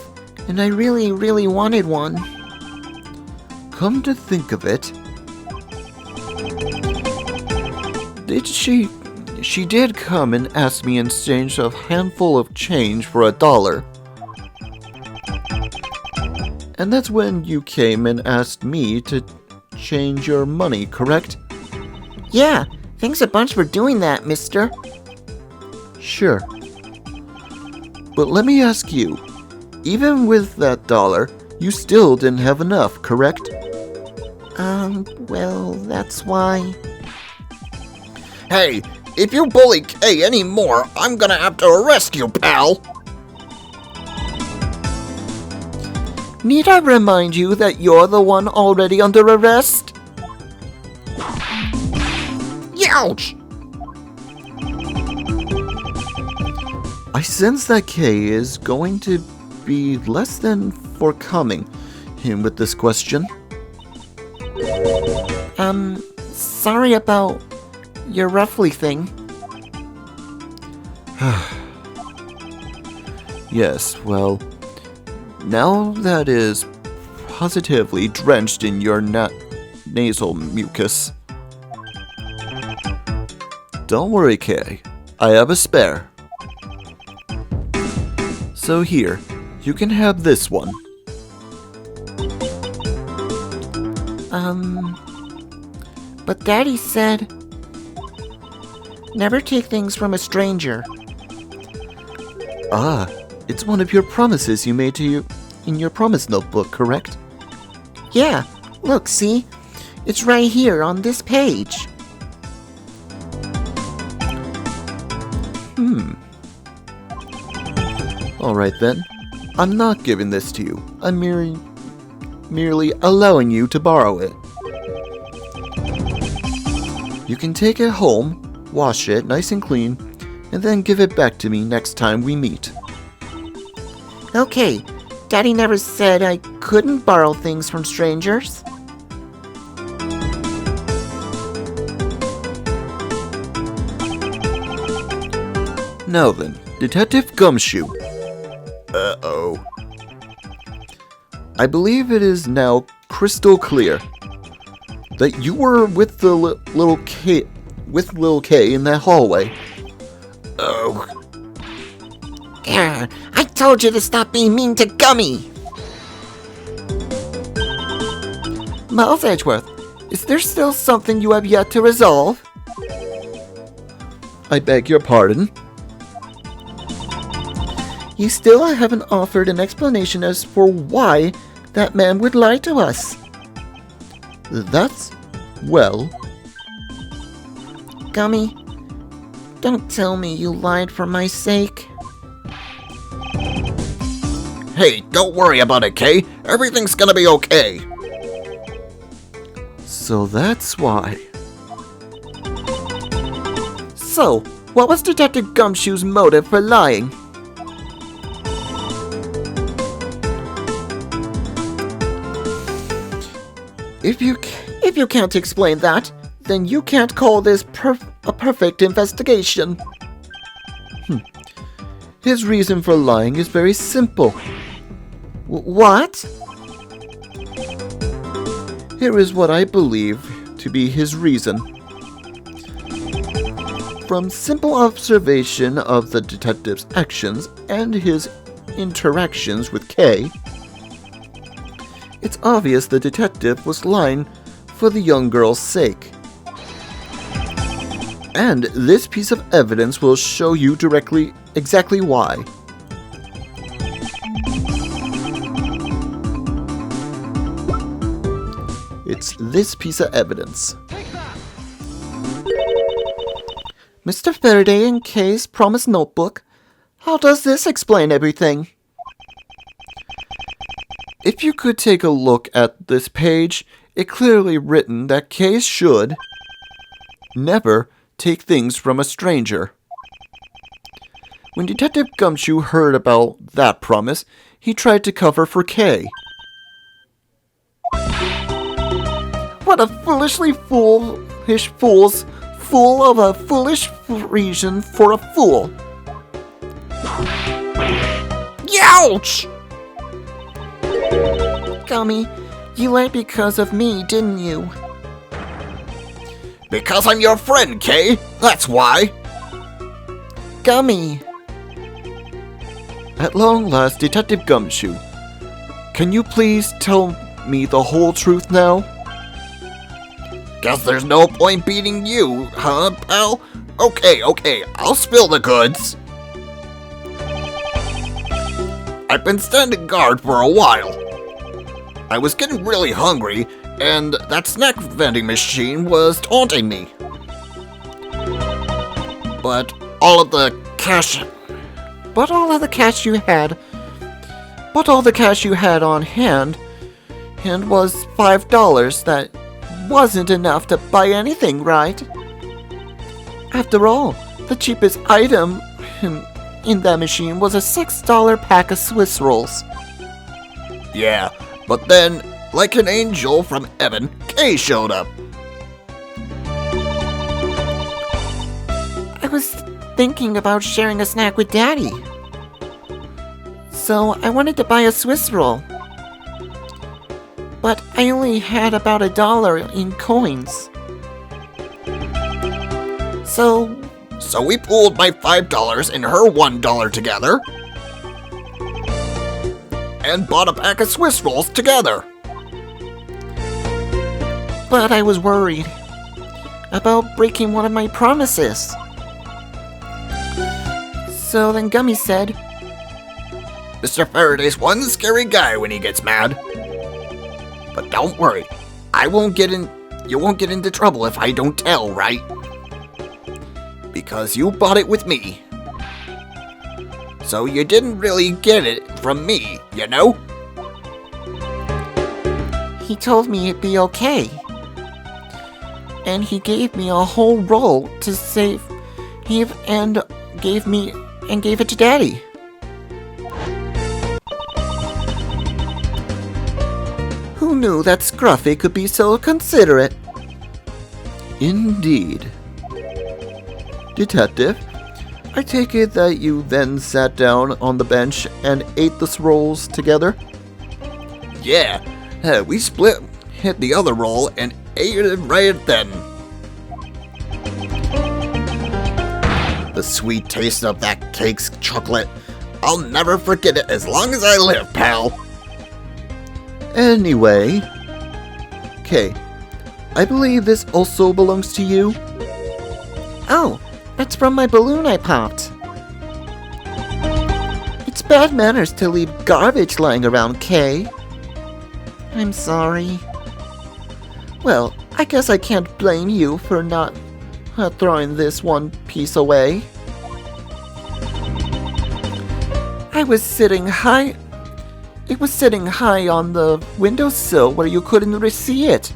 and I really, really wanted one. Come to think of it, she did come and ask me in exchange a handful of change for $1. And that's when you came and asked me to change your money, correct? Yeah, thanks a bunch for doing that, mister. Sure. But let me ask you, even with that $1, you still didn't have enough, correct? Well, that's why... Hey, if you bully Kay anymore, I'm gonna have to arrest you, pal. Need I remind you that you're the one already under arrest? Ouch! I sense that Kay is going to be less than forthcoming with this question. Sorry about your roughly thing. Yes, well, now that is positively drenched in your nasal mucus. Don't worry, Kay. I have a spare. So here, you can have this one. But Daddy said, never take things from a stranger. Ah, it's one of your promises you made to you in your promise notebook, correct? Yeah, look, see? It's right here on this page. Alright then. I'm not giving this to you. I'm merely allowing you to borrow it. You can take it home, wash it nice and clean, and then give it back to me next time we meet. Okay, Daddy never said I couldn't borrow things from strangers. Now then, Detective Gumshoe. Uh-oh. I believe it is now crystal clear that you were with the little K in that hallway. Oh. I told you to stop being mean to Gummy! Miles Edgeworth, is there still something you have yet to resolve? I beg your pardon? You still haven't offered an explanation as for why that man would lie to us. That's... well... Gummy, don't tell me you lied for my sake. Hey, don't worry about it, Kay. Everything's gonna be okay. So that's why. So, what was Detective Gumshoe's motive for lying? If you can't explain that, then you can't call this a perfect investigation. His reason for lying is very simple. What? Here is what I believe to be his reason. From simple observation of the detective's actions and his interactions with Kay, it's obvious the detective was lying for the young girl's sake. And this piece of evidence will show you exactly why. It's this piece of evidence. Mr. Faraday and Kay's promise notebook. How does this explain everything? If you could take a look at this page, it clearly written that Kay should never take things from a stranger. When Detective Gumshoe heard about that promise, he tried to cover for Kay. What a foolishly foolish fool's fool of a foolish reason for a fool. Ouch! Gummy, you lied because of me, didn't you? Because I'm your friend, Kay. That's why. Gummy. At long last, Detective Gumshoe, can you please tell me the whole truth now? Guess there's no point beating you, huh, pal? Okay, I'll spill the goods. I've been standing guard for a while. I was getting really hungry, and that snack vending machine was taunting me. But all of the cash you had on hand was $5 that wasn't enough to buy anything, right? After all, the cheapest item in that machine was a $6 pack of Swiss rolls. Yeah, but then, like an angel from heaven, Kay showed up. I was thinking about sharing a snack with Daddy. So I wanted to buy a Swiss roll. But I only had about $1 in coins. So So we pooled my $5 and her $1 together and bought a pack of Swiss rolls together. But I was worried about breaking one of my promises. So then Gummy said, Mr. Faraday's one scary guy when he gets mad. But don't worry, you won't get into trouble if I don't tell, right? Because you bought it with me. So you didn't really get it from me, you know? he told me it'd be okay. And he gave me a whole roll to save, and gave it to Daddy. Who knew that Scruffy could be so considerate? Indeed. Detective, I take it that you then sat down on the bench and ate the rolls together? Yeah, we hit the other roll and ate it right then. The sweet taste of that cake's chocolate. I'll never forget it as long as I live, pal. Anyway, Kay, I believe this also belongs to you? Oh, that's from my balloon I popped. It's bad manners to leave garbage lying around, Kay. I'm sorry. Well, I guess I can't blame you for not throwing this one piece away. It was sitting high on the windowsill where you couldn't really see it.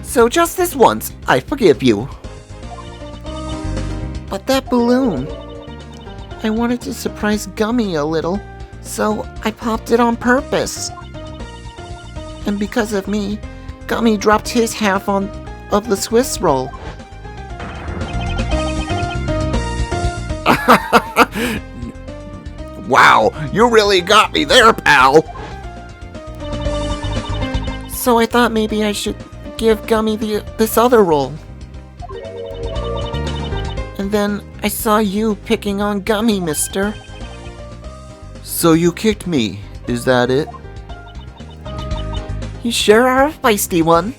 So just this once, I forgive you. But that balloon, I wanted to surprise Gummy a little, so I popped it on purpose. And because of me, Gummy dropped his half of the Swiss roll. Wow, you really got me there, pal. So I thought maybe I should give Gummy this other roll. And then I saw you picking on Gummy, mister. So you kicked me, is that it? You sure are a feisty one.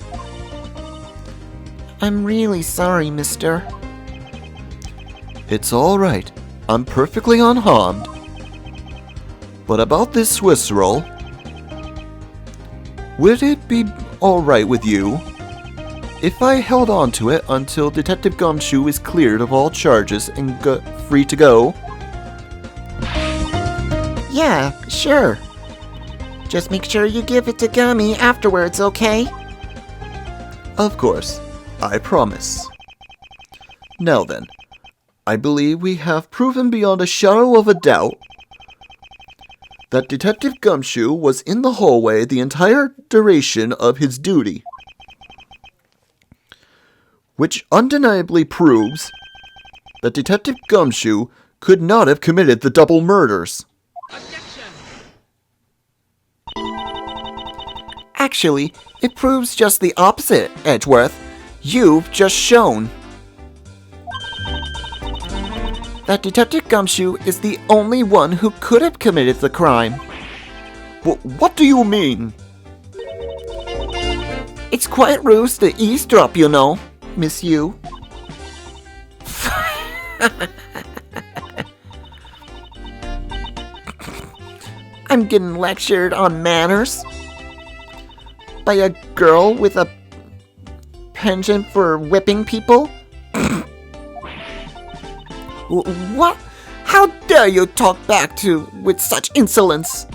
I'm really sorry, mister. It's alright. I'm perfectly unharmed. But about this Swiss roll, would it be alright with you if I held on to it until Detective Gumshoe is cleared of all charges and free to go? Yeah, sure. Just make sure you give it to Gummy afterwards, okay? Of course, I promise. Now then, I believe we have proven beyond a shadow of a doubt that Detective Gumshoe was in the hallway the entire duration of his duty, which undeniably proves that Detective Gumshoe could not have committed the double murders. Actually, it proves just the opposite, Edgeworth. You've just shown that Detective Gumshoe is the only one who could have committed the crime. What do you mean? It's quite rude to eavesdrop, you know, Miss You. I'm getting lectured on manners by a girl with a penchant for whipping people? What? How dare you talk back with such insolence?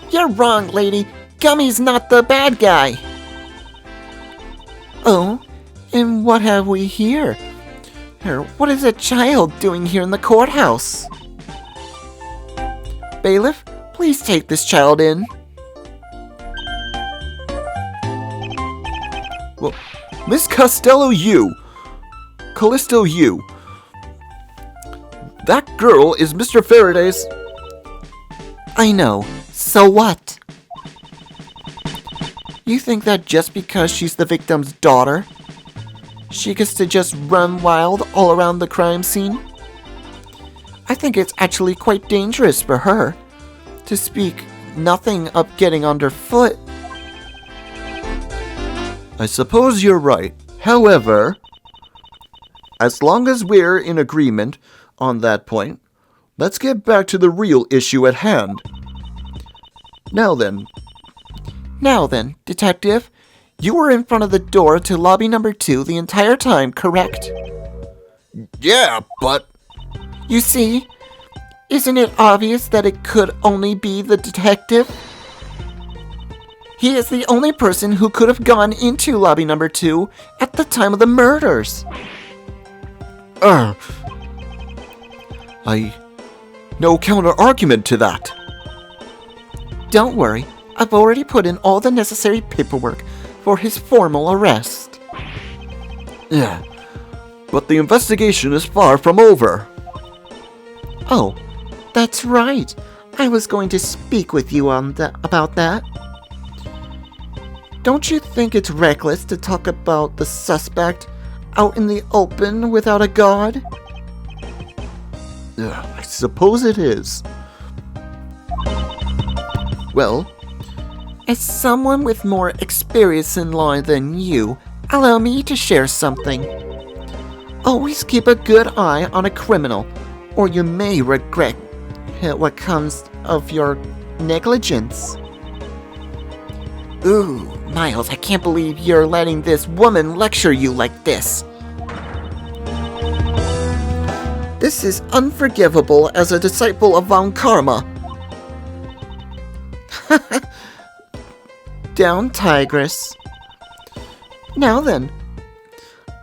You're wrong, lady. Gummy's not the bad guy. Oh, and what have we here? What is a child doing here in the courthouse? Bailiff, please take this child in. Well, Miss Costello, Callisto, that girl is Mr. Faraday's. I know. So what? You think that just because she's the victim's daughter, she gets to just run wild all around the crime scene? I think it's actually quite dangerous for her, to speak nothing of getting underfoot. I suppose you're right. However, as long as we're in agreement on that point, let's get back to the real issue at hand. Now then, Detective, you were in front of the door to lobby number 2 the entire time, correct? Yeah, but You see, isn't it obvious that it could only be the detective? He is the only person who could have gone into lobby number 2 at the time of the murders. No counter-argument to that. Don't worry, I've already put in all the necessary paperwork for his formal arrest. Yeah, but the investigation is far from over. Oh, that's right. I was going to speak with you about that. Don't you think it's reckless to talk about the suspect out in the open without a guard? I suppose it is. Well, As someone with more experience in law than you, allow me to share something. Always keep a good eye on a criminal, or you may regret what comes of your negligence. Ooh, Miles, I can't believe you're letting this woman lecture you like this. This is unforgivable as a disciple of Von Karma. Down, Tigress. Now then,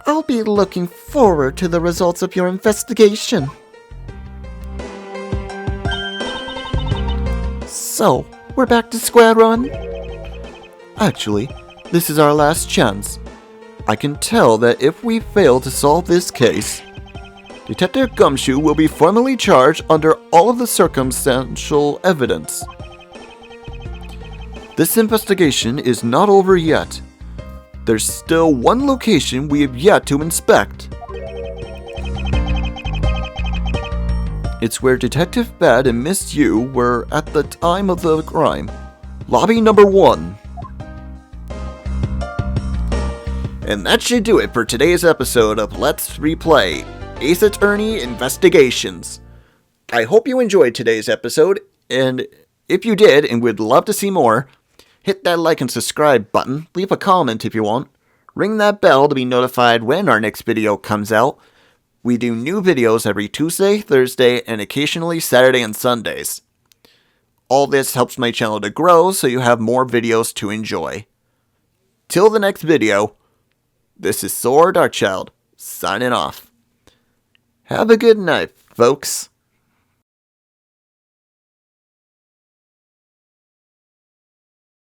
I'll be looking forward to the results of your investigation. So, we're back to square one? actually, this is our last chance. I can tell that if we fail to solve this case, Detective Gumshoe will be formally charged under all of the circumstantial evidence. This investigation is not over yet. There's still one location we have yet to inspect. It's where Detective Bad and Miss Yu were at the time of the crime. Lobby number 1. And that should do it for today's episode of Let's Replay Ace Attorney Investigations. I hope you enjoyed today's episode, and if you did and would love to see more, hit that like and subscribe button, leave a comment if you want, ring that bell to be notified when our next video comes out. We do new videos every Tuesday, Thursday, and occasionally Saturday and Sundays. All this helps my channel to grow so you have more videos to enjoy. Till the next video, this is Saur Darkchylde, signing off. Have a good night, folks.